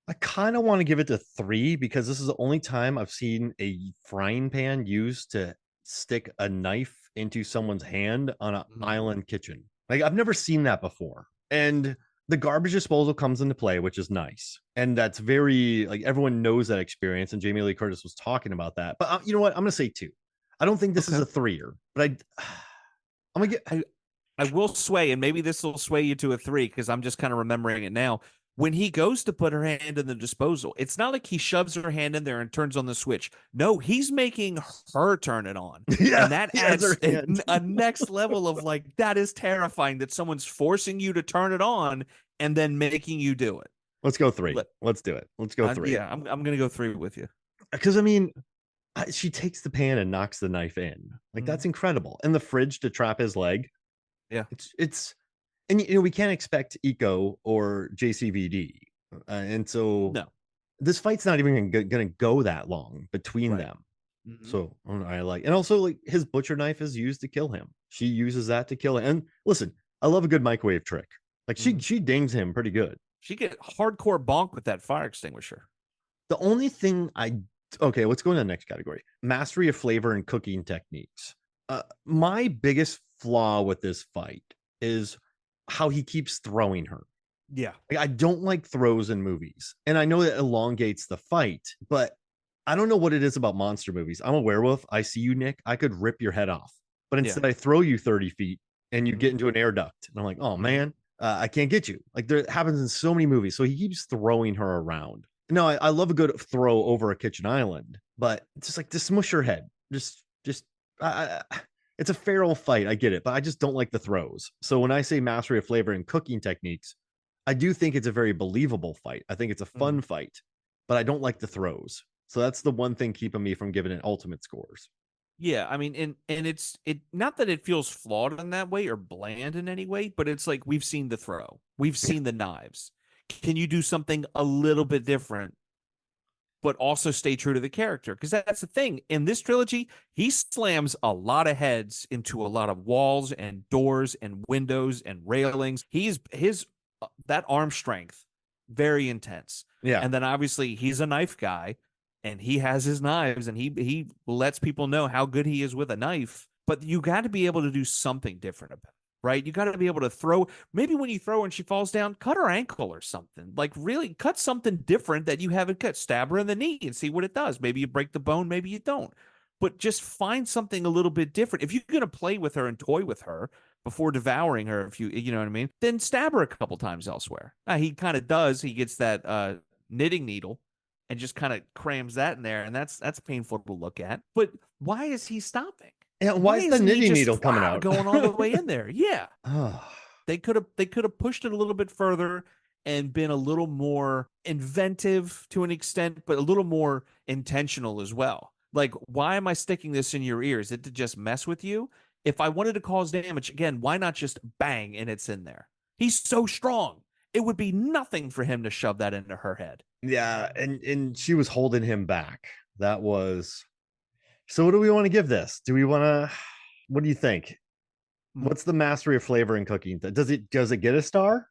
Speaker 1: I kind of want to give it to 3 because this is the only time I've seen a frying pan used to stick a knife into someone's hand on an island kitchen. Like, I've never seen that before. And the garbage disposal comes into play, which is nice. And that's very, like, everyone knows that experience. And Jamie Lee Curtis was talking about that. But you know what? I'm going to say 2. I don't think this is a 3er, but I'm going to get.
Speaker 2: I will sway, and maybe this will sway you to a 3 because I'm just kind of remembering it now. When he goes to put her hand in the disposal, it's not like he shoves her hand in there and turns on the switch. No, he's making her turn it on.
Speaker 1: Yeah,
Speaker 2: and that adds a next level of, like, that is terrifying that someone's forcing you to turn it on and then making you do it.
Speaker 1: Let's go 3. Let's do it. Let's go 3.
Speaker 2: Yeah, I'm going to go 3 with you.
Speaker 1: Because, I mean, she takes the pan and knocks the knife in. Like, that's incredible. And the fridge to trap his leg.
Speaker 2: Yeah.
Speaker 1: It's and you know, we can't expect Eco or JCVD. And so
Speaker 2: no,
Speaker 1: this fight's not even going to go that long between them. So I like, and also, like, his butcher knife is used to kill him. She uses that to kill him. And listen, I love a good microwave trick. Like, she dings him pretty good.
Speaker 2: She get hardcore bonk with that fire extinguisher.
Speaker 1: The only thing okay, let's go to the next category. Mastery of flavor and cooking techniques. My biggest flaw with this fight is how he keeps throwing her.
Speaker 2: Yeah.
Speaker 1: Like, I don't like throws in movies. And I know that elongates the fight, but I don't know what it is about monster movies. I'm a werewolf. I see you, Nick. I could rip your head off. But instead, I throw you 30 feet and you get into an air duct. And I'm like, oh, man, I can't get you. Like, there happens in so many movies. So he keeps throwing her around. No, I love a good throw over a kitchen island, but it's just like, just smush her head. It's a feral fight. I get it, but I just don't like the throws. So when I say mastery of flavor and cooking techniques, I do think it's a very believable fight. I think it's a fun fight, but I don't like the throws. So that's the one thing keeping me from giving it ultimate scores.
Speaker 2: Yeah, I mean, and it's not that it feels flawed in that way or bland in any way, but it's like, we've seen the throw, we've seen the knives. Can you do something a little bit different, but also stay true to the character? Because that's the thing. In this trilogy, he slams a lot of heads into a lot of walls and doors and windows and railings. That arm strength, very intense.
Speaker 1: Yeah.
Speaker 2: And then obviously he's a knife guy and he has his knives and he lets people know how good he is with a knife. But you got to be able to do something different about it. Right? You got to be able to throw. Maybe when you throw and she falls down, cut her ankle or something. Like, really cut something different that you haven't cut. Stab her in the knee and see what it does. Maybe you break the bone, maybe you don't. But just find something a little bit different. If you're going to play with her and toy with her before devouring her, if you know what I mean, then stab her a couple times elsewhere. He kind of does. He gets that knitting needle and just kind of crams that in there, and that's painful to look at. But why is he stopping?
Speaker 1: Yeah, why is the knitting needle coming out?
Speaker 2: Going all the way in there. Yeah. They could have pushed it a little bit further and been a little more inventive to an extent, but a little more intentional as well. Like, why am I sticking this in your ear? Is it to just mess with you? If I wanted to cause damage, again, why not just bang and it's in there? He's so strong. It would be nothing for him to shove that into her head.
Speaker 1: Yeah, and she was holding him back. That was so. What do we want to give this? Do we want to? What do you think?
Speaker 2: Hmm.
Speaker 1: What's the mastery of flavor in cooking? Does it get a star?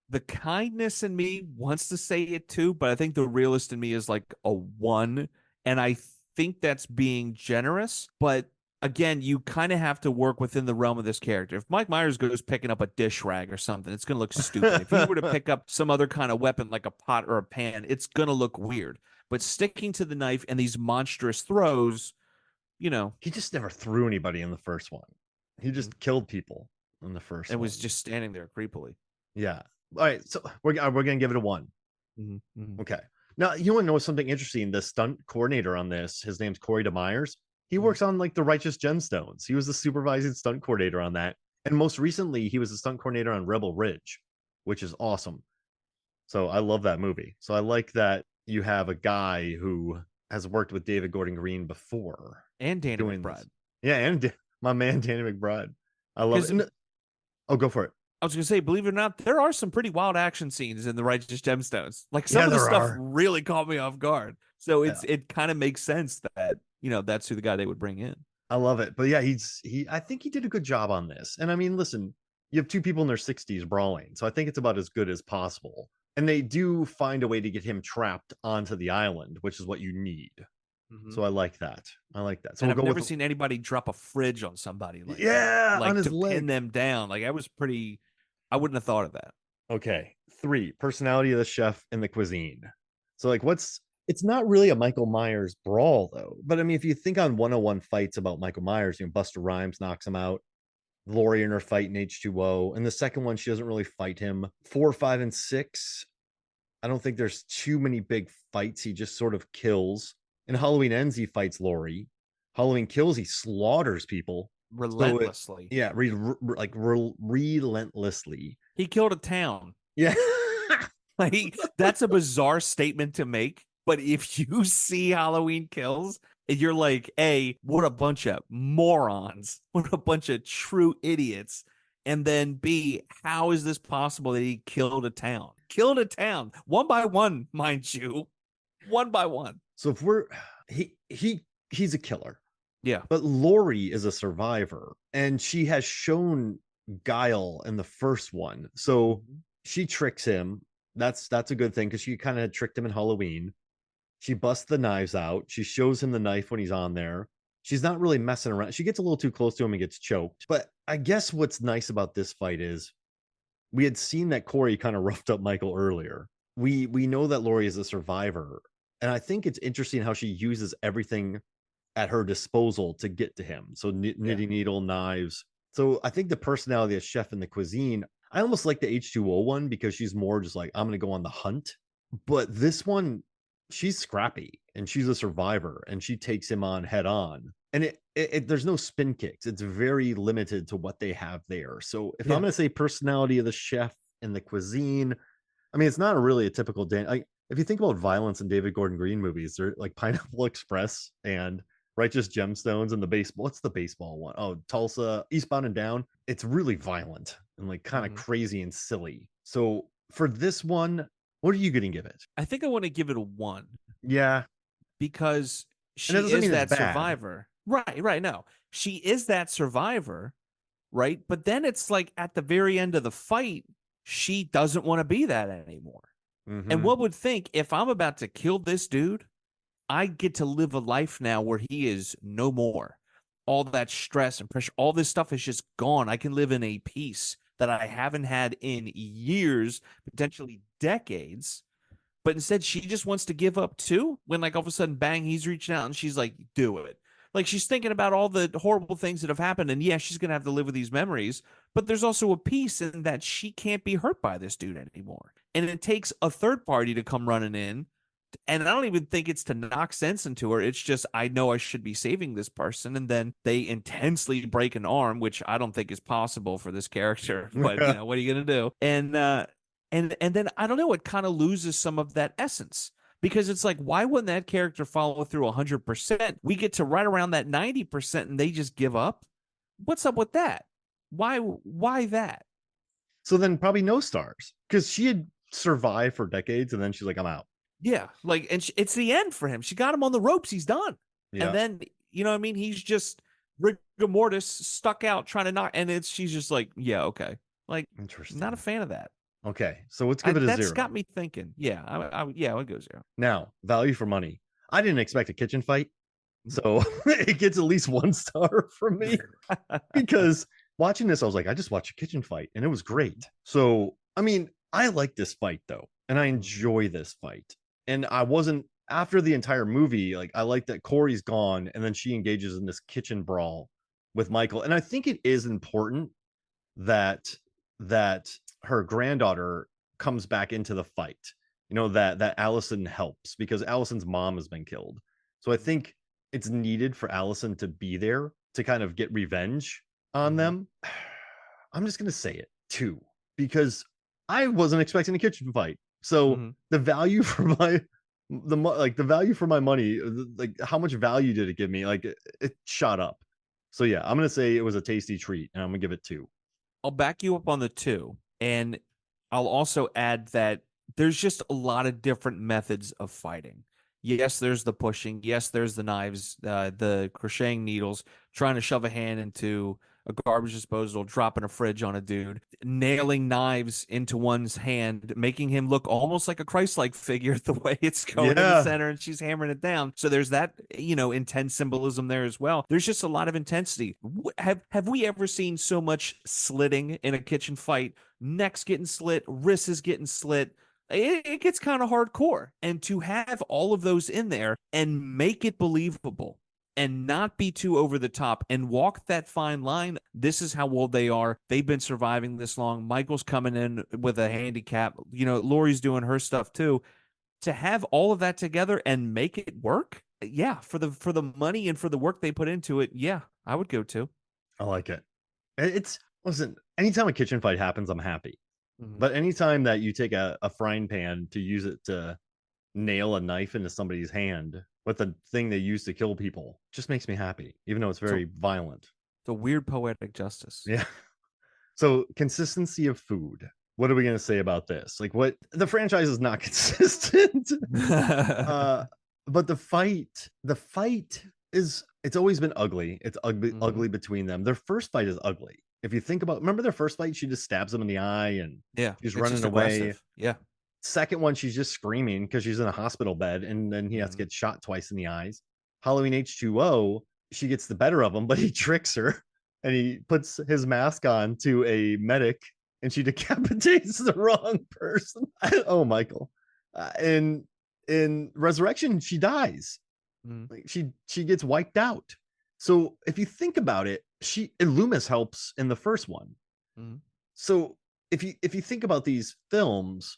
Speaker 2: The kindness in me wants to say it too, but I think the realist in me is like a one. And I think that's being generous. But again, you kind of have to work within the realm of this character. If Mike Myers goes picking up a dish rag or something, it's going to look stupid. If he were to pick up some other kind of weapon like a pot or a pan, it's going to look weird. But sticking to the knife and these monstrous throws, you know,
Speaker 1: He just never threw anybody in the first one. He
Speaker 2: mhm,
Speaker 1: just killed people in the first
Speaker 2: it was
Speaker 1: one.
Speaker 2: just standing there creepily.
Speaker 1: Yeah. All right. So we're gonna give it a one.
Speaker 2: Mhm, mhm,
Speaker 1: Okay. Now you want to know something interesting? The stunt coordinator on this, his name's Corey DeMeyers. He
Speaker 2: mhm.
Speaker 1: works on like the Righteous Gemstones. He was the supervising stunt coordinator on that, and most recently he was the stunt coordinator on Rebel Ridge, which is awesome. So I love that movie. So I like that you have a guy who has worked with David Gordon Green before
Speaker 2: And Danny
Speaker 1: doing this.
Speaker 2: McBride.
Speaker 1: Yeah, and my man Danny McBride. I love it.
Speaker 2: Because
Speaker 1: Oh, go for it.
Speaker 2: I was gonna say, believe it or not, there are some pretty wild action scenes in the Righteous Gemstones. Like some
Speaker 1: Yeah,
Speaker 2: of the
Speaker 1: there
Speaker 2: stuff
Speaker 1: are.
Speaker 2: really caught me off guard. So
Speaker 1: Yeah,
Speaker 2: it kind of makes sense that that's who the guy they would bring in.
Speaker 1: I love it. But yeah, I think he did a good job on this. And I mean, listen, you have two people in their 60s brawling. So I think it's about as good as possible. And they do find a way to get him trapped onto the island, which is what you need.
Speaker 2: Hmm.
Speaker 1: So I like that. I like that. So
Speaker 2: And
Speaker 1: we'll
Speaker 2: I've
Speaker 1: go
Speaker 2: never
Speaker 1: with
Speaker 2: seen anybody drop a fridge on somebody like that,
Speaker 1: yeah, on
Speaker 2: like
Speaker 1: his
Speaker 2: to pin
Speaker 1: leg.
Speaker 2: them down. Like I was pretty. I wouldn't have thought of that.
Speaker 1: Okay. Three, personality of the chef and the cuisine. So like it's not really a Michael Myers brawl though. But I mean, if you think on 101 fights about Michael Myers, Buster Rhymes knocks him out. Lori in her fight in H2O. And the second one, she doesn't really fight him. 4, 5, and 6. I don't think there's too many big fights. He just sort of kills. In Halloween Ends, he fights Lori. Halloween Kills, he slaughters people. So
Speaker 2: Relentlessly,
Speaker 1: yeah, relentlessly.
Speaker 2: he killed a town.
Speaker 1: Yeah.
Speaker 2: Like that's a bizarre statement to make, but if you see Halloween Kills, you're like, A, what a bunch of morons. What a bunch of true idiots. And then B, how is this possible that he killed a town? Killed a town one by one, mind you. One by one.
Speaker 1: So if we're he's a killer.
Speaker 2: Yeah.
Speaker 1: But Lori is a survivor, and she has shown guile in the first one. So she tricks him. That's a good thing because she kind of tricked him in Halloween. She busts the knives out. She shows him the knife when he's on there. She's not really messing around. She gets a little too close to him and gets choked. But I guess what's nice about this fight is we had seen that Corey kind of roughed up Michael earlier. We know that Lori is a survivor, and I think it's interesting how she uses everything at her disposal to get to him. So
Speaker 2: Yeah.
Speaker 1: knitting needle, knives. So I think the personality of chef and the cuisine, I almost like the H2O one because she's more just like, I'm going to go on the hunt. But this one, she's scrappy and she's a survivor and she takes him on head on. And there's no spin kicks. It's very limited to what they have there. So if I'm
Speaker 2: Yeah.
Speaker 1: going to say personality of the chef and the cuisine, I mean, it's not really a typical day. Like, if you think about violence in David Gordon Green movies, they're like Pineapple Express and Righteous Gemstones and the baseball. What's the baseball one? Oh, Tulsa, Eastbound and Down. It's really violent and like kind of
Speaker 2: Mhm.
Speaker 1: crazy and silly. So for this one, what are you going to give it?
Speaker 2: I think I want to give it a one
Speaker 1: Yeah.
Speaker 2: because
Speaker 1: And that
Speaker 2: she
Speaker 1: doesn't
Speaker 2: is
Speaker 1: mean it's
Speaker 2: that
Speaker 1: bad.
Speaker 2: survivor. Right, right. No, she is that survivor, right? But then it's like at the very end of the fight, she doesn't want to be that anymore. And
Speaker 1: Mm-hmm.
Speaker 2: what would think if I'm about to kill this dude, I get to live a life now where he is no more. All that stress and pressure, all this stuff is just gone. I can live in a peace that I haven't had in years, potentially decades. But instead, she just wants to give up too. When like all of a sudden, bang, he's reaching out and she's like, "Do it." Like she's thinking about all the horrible things that have happened, and yeah, she's gonna have to live with these memories. But there's also a peace in that she can't be hurt by this dude anymore. And it takes a third party to come running in, and I don't even think it's to knock sense into her. It's just I know I should be saving this person, and then they intensely break an arm, which I don't think is possible for this character. But what are you gonna do? And then I don't know. It kind of loses some of that essence because it's like, why wouldn't that character follow through 100%? We get to right around that 90% and they just give up. What's up with that? Why that?
Speaker 1: So then probably no stars because she had survived for decades and then she's like, I'm out.
Speaker 2: Yeah, like, and it's the end for him. She got him on the ropes. He's done. And
Speaker 1: Yeah.
Speaker 2: then, you know what I mean? He's just rigor mortis stuck out trying to knock. And she's just like, yeah, okay. Like, not a
Speaker 1: Interesting.
Speaker 2: fan of that.
Speaker 1: Okay. So let's give it a
Speaker 2: That's
Speaker 1: 0.
Speaker 2: got me thinking. Yeah, yeah, I would go 0.
Speaker 1: Now, value for money. I didn't expect a kitchen fight.
Speaker 2: Mhm.
Speaker 1: So it gets at least 1 star from me because watching this, I was like, I just watched a kitchen fight and it was great. So, I mean, I like this fight though, and I enjoy this fight. And I wasn't after the entire movie, like I like that Corey's gone and then she engages in this kitchen brawl with Michael. And I think it is important that that her granddaughter comes back into the fight. You know, that Allison helps because Allison's mom has been killed. So I think it's needed for Allison to be there to kind of get revenge on
Speaker 2: Mhm.
Speaker 1: them. I'm just gonna say it 2 because I wasn't expecting a kitchen fight. So
Speaker 2: Mhm.
Speaker 1: the value for the value for my money, like how much value did it give me? Like it shot up. So yeah, I'm gonna say it was a tasty treat, and I'm gonna give it 2.
Speaker 2: I'll back you up on the 2. And I'll also add that there's just a lot of different methods of fighting. Yes, there's the pushing. Yes, there's the knives, the crocheting needles, trying to shove a hand into a garbage disposal, dropping a fridge on a dude, nailing knives into one's hand, making him look almost like a Christ-like figure the way it's going in the
Speaker 1: Yeah.
Speaker 2: center and she's hammering it down. So there's that, intense symbolism there as well. There's just a lot of intensity. Have we ever seen so much slitting in a kitchen fight? Necks getting slit, wrists getting slit. It gets kind of hardcore. And to have all of those in there and make it believable and not be too over the top and walk that fine line. This is how old they are. They've been surviving this long. Michael's coming in with a handicap. Lori's doing her stuff too. To have all of that together and make it work, yeah, for the money and for the work they put into it, yeah, I would go too.
Speaker 1: I like it. It's listen, anytime a kitchen fight happens, I'm happy.
Speaker 2: Mhm.
Speaker 1: But anytime that you take a frying pan to use it to nail a knife into somebody's hand with the thing they use to kill people just makes me happy, even though it's
Speaker 2: So
Speaker 1: very violent.
Speaker 2: it's a weird poetic justice.
Speaker 1: Yeah. So consistency of food. What are we gonna say about this? Like what the franchise is not consistent. uh but the fight is it's always been ugly. It's ugly,
Speaker 2: Mhm.
Speaker 1: ugly between them. Their first fight is ugly. If you think about remember their first fight, she just stabs him in the eye and
Speaker 2: Yeah,
Speaker 1: she's
Speaker 2: it's
Speaker 1: running
Speaker 2: just
Speaker 1: away.
Speaker 2: aggressive. Yeah.
Speaker 1: Second one, she's just screaming because she's in a hospital bed, and then he has to
Speaker 2: Mhm.
Speaker 1: get shot twice in the eyes. Halloween H2O, she gets the better of him, but he tricks her and he puts his mask on to a medic and she decapitates the wrong person. Oh, Michael. In Resurrection, she dies.
Speaker 2: Mhm.
Speaker 1: Like she gets wiped out. So if you think about it, she and Loomis helps in the first one.
Speaker 2: Mhm.
Speaker 1: So if you think about these films,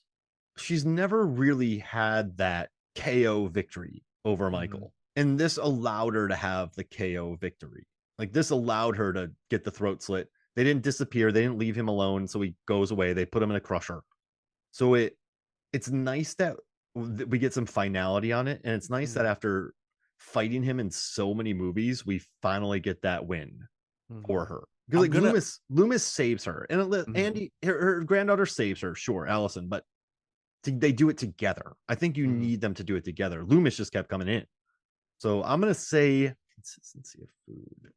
Speaker 1: she's never really had that KO victory over
Speaker 2: Mhm.
Speaker 1: Michael. And this allowed her to have the KO victory. Like this allowed her to get the throat slit. They didn't disappear. They didn't leave him alone. So he goes away. They put him in a crusher. So it's nice that we get some finality on it. And it's nice that
Speaker 2: Mhm.
Speaker 1: after fighting him in so many movies, we finally get that win
Speaker 2: Mhm.
Speaker 1: for her. Because
Speaker 2: I'm
Speaker 1: like
Speaker 2: gonna
Speaker 1: Loomis saves her. And
Speaker 2: Mhm.
Speaker 1: Andy, her granddaughter saves her, sure, Allison, but they do it together. I think you
Speaker 2: Mhm.
Speaker 1: need them to do it together. Loomis just kept coming in. So I'm gonna say consistency of food.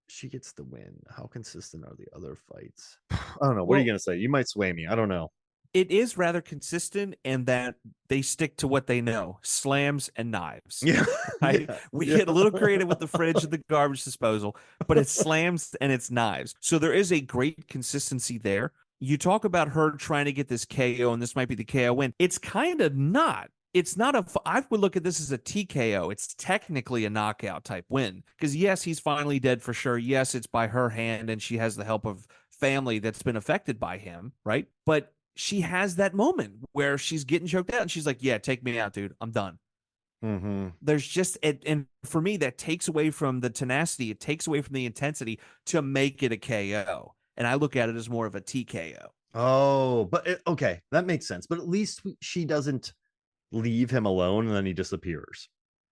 Speaker 1: She gets the win. How consistent are the other fights? I don't know. What are you
Speaker 2: Well,
Speaker 1: gonna say? You might sway me. I don't know.
Speaker 2: it is rather consistent in that they stick to what they know, slams and knives.
Speaker 1: Yeah.
Speaker 2: Right?
Speaker 1: Yeah.
Speaker 2: We
Speaker 1: Yeah.
Speaker 2: get a little creative with the fridge and the garbage disposal, but it's slams and it's knives. So there is a great consistency there. You talk about her trying to get this KO, and this might be the KO win. It's kind of not. It's not I would look at this as a TKO. It's technically a knockout type win because yes, he's finally dead for sure. Yes, it's by her hand, and she has the help of family that's been affected by him, right? But she has that moment where she's getting choked out and she's like, yeah, take me out, dude. I'm done.
Speaker 1: Mm-hmm.
Speaker 2: There's just it, and for me, that takes away from the tenacity, it takes away from the intensity to make it a KO. And I look at it as more of a TKO.
Speaker 1: Oh, but okay, that makes sense. But at least she doesn't leave him alone and then he disappears.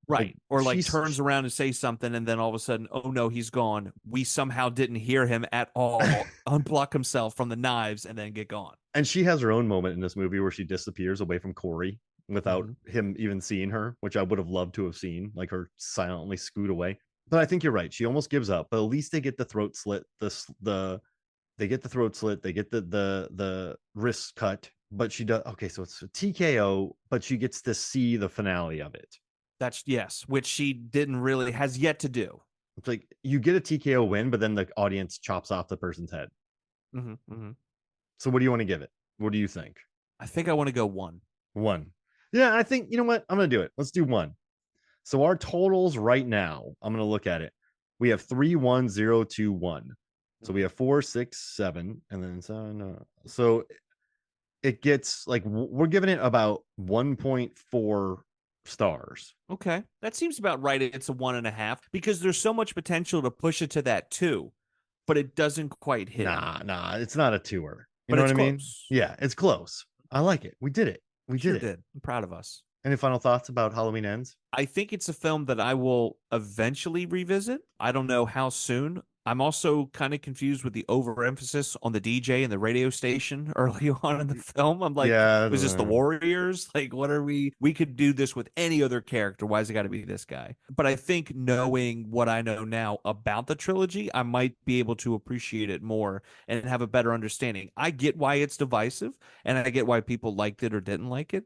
Speaker 2: Right.
Speaker 1: Like
Speaker 2: Or like turns around and say something, and then all of a sudden, oh no, he's gone. We somehow didn't hear him at all, unblock himself from the knives, and then get gone.
Speaker 1: and she has her own moment in this movie where she disappears away from Corey without
Speaker 2: Mm-hmm.
Speaker 1: him even seeing her, which I would have loved to have seen, like her silently scoot away. But I think you're right. She almost gives up, but at least they get the throat slit, they get the throat slit, they get the wrist cut, but she does okay, so it's a TKO, but she gets to see the finale of it.
Speaker 2: That's yes, which she didn't really has yet to do.
Speaker 1: It's like you get a TKO win, but then the audience chops off the person's head.
Speaker 2: Mm-hmm, mm-hmm.
Speaker 1: So what do you want to give it? What do you think?
Speaker 2: I think I want to go 1.
Speaker 1: 1. Yeah, I think you know what? I'm gonna do it. Let's do 1. So our totals right now, I'm gonna look at it. We have 3, 1, 0, 2, 1. So we have 4, 6, 7, and then so it gets like we're giving it about 1.4 stars.
Speaker 2: Okay, that seems about right. It's a 1.5 because there's so much potential to push it to that 2, but it doesn't quite hit it.
Speaker 1: Nah, it's not a tour. You
Speaker 2: But
Speaker 1: know what
Speaker 2: it's
Speaker 1: I mean?
Speaker 2: close.
Speaker 1: Yeah, it's close. I like it. We did it. We
Speaker 2: Sure
Speaker 1: did it.
Speaker 2: did. I'm proud of us.
Speaker 1: Any final thoughts about Halloween Ends?
Speaker 2: I think it's a film that I will eventually revisit. I don't know how soon. I'm also kind of confused with the overemphasis on the DJ and the radio station early on in the film. I'm like,
Speaker 1: Yeah,
Speaker 2: was this the Warriors? Like, what are we? We could do this with any other character. Why has it got to be this guy? But I think knowing what I know now about the trilogy, I might be able to appreciate it more and have a better understanding. I get why it's divisive, and I get why people liked it or didn't like it.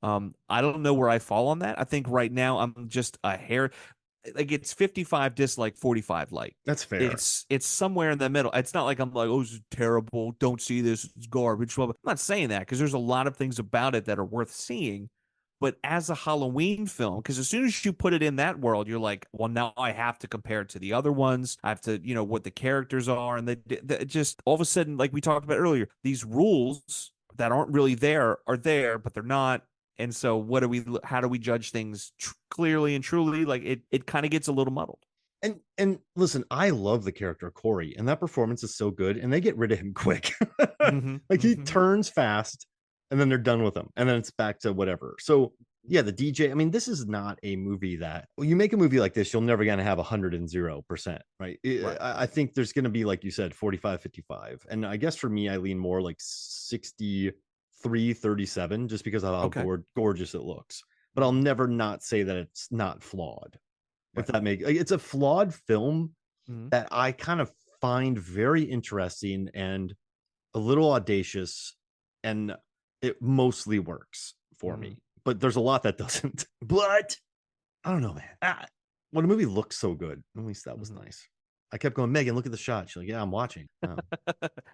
Speaker 2: I don't know where I fall on that. I think right now I'm just a hair like it's 55 dislike, 45 like.
Speaker 1: that's fair.
Speaker 2: It's somewhere in the middle. It's not like I'm like, oh, this is terrible. Don't see this. It's garbage. Well, I'm not saying that because there's a lot of things about it that are worth seeing. But as a Halloween film, because as soon as you put it in that world, you're like, well, now I have to compare it to the other ones. I have to, what the characters are, and they just all of a sudden, like we talked about earlier, these rules that aren't really there are there, but they're not. And so how do we judge things clearly and truly? Like it kind of gets a little muddled.
Speaker 1: And listen, I love the character of Corey, and that performance is so good, and they get rid of him quick.
Speaker 2: Mm-hmm,
Speaker 1: like he
Speaker 2: mm-hmm.
Speaker 1: turns fast, and then they're done with him, and then it's back to whatever. So yeah, the DJ. I mean, this is not a movie that you make a movie like this, you're never going to have 100%, right?
Speaker 2: Right.
Speaker 1: I think there's going to be, like you said, 45, 55. And I guess for me, I lean more like 63, 37, just because of how
Speaker 2: Okay.
Speaker 1: gorgeous it looks. But I'll never not say that it's not flawed. If
Speaker 2: Right.
Speaker 1: that makes it's a flawed film
Speaker 2: Mm-hmm.
Speaker 1: that I kind of find very interesting and a little audacious, and it mostly works for
Speaker 2: Mm-hmm.
Speaker 1: me. But there's a lot that doesn't. But I don't know, man. When a movie looks so good, at least that was
Speaker 2: Mm-hmm.
Speaker 1: nice. I kept going, Megan, look at the shot. She's like, yeah, I'm watching. Oh.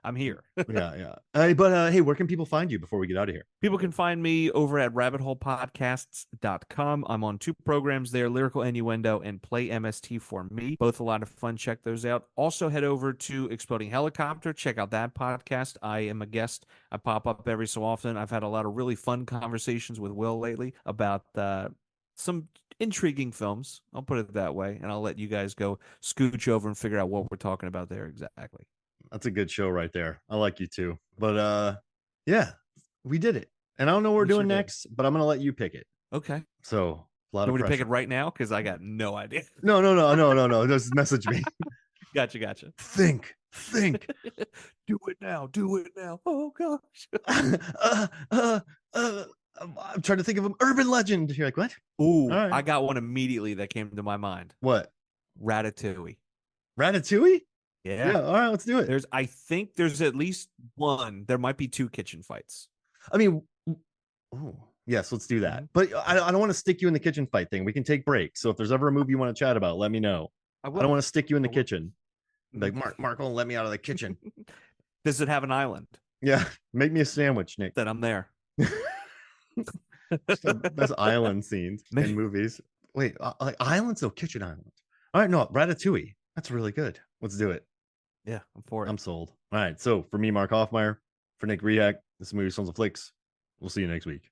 Speaker 2: I'm here.
Speaker 1: yeah. But hey, where can people find you before we get out of here?
Speaker 2: People can find me over at rabbitholepodcasts.com. I'm on 2 programs there, Lyrical Innuendo and Play MST for Me. Both a lot of fun. Check those out. Also head over to Exploding Helicopter. Check out that podcast. I am a guest. I pop up every so often. I've had a lot of really fun conversations with Will lately about some intriguing films. I'll put it that way. And I'll let you guys go scooch over and figure out what we're talking about there exactly.
Speaker 1: That's a good show right there. I like you too. But yeah, we did it. And I don't know what we're doing next, but I'm gonna let you pick it.
Speaker 2: Okay.
Speaker 1: So a lot
Speaker 2: You
Speaker 1: of
Speaker 2: want me to
Speaker 1: pressure.
Speaker 2: pick it right now? Because I got no idea.
Speaker 1: No. Just message me.
Speaker 2: Gotcha.
Speaker 1: Think.
Speaker 2: Do it now. Oh gosh.
Speaker 1: I'm trying to think of an urban legend. You're like, what?
Speaker 2: Ooh,
Speaker 1: right.
Speaker 2: I got one immediately that came to my mind.
Speaker 1: What?
Speaker 2: Ratatouille.
Speaker 1: Ratatouille?
Speaker 2: Yeah.
Speaker 1: All right, let's do it.
Speaker 2: I think there's at least one. There might be 2 kitchen fights.
Speaker 1: I mean, yes, let's do that. But I don't want to stick you in the kitchen fight thing. We can take breaks. So if there's ever a movie you want to chat about, let me know. I don't want to stick you in the kitchen. Like, Mark won't let me out of the kitchen.
Speaker 2: Does it have an island?
Speaker 1: Yeah, make me a sandwich, Nick.
Speaker 2: Then I'm there.
Speaker 1: Best island scenes in movies. Wait, like islands? No, kitchen island. All right, no, Ratatouille. That's really good. Let's do it.
Speaker 2: Yeah, I'm for it.
Speaker 1: I'm sold. All right, so for me, Mark Hoffmeyer, for Nick Rehak, this is Movie Sons of Flicks. We'll see you next week.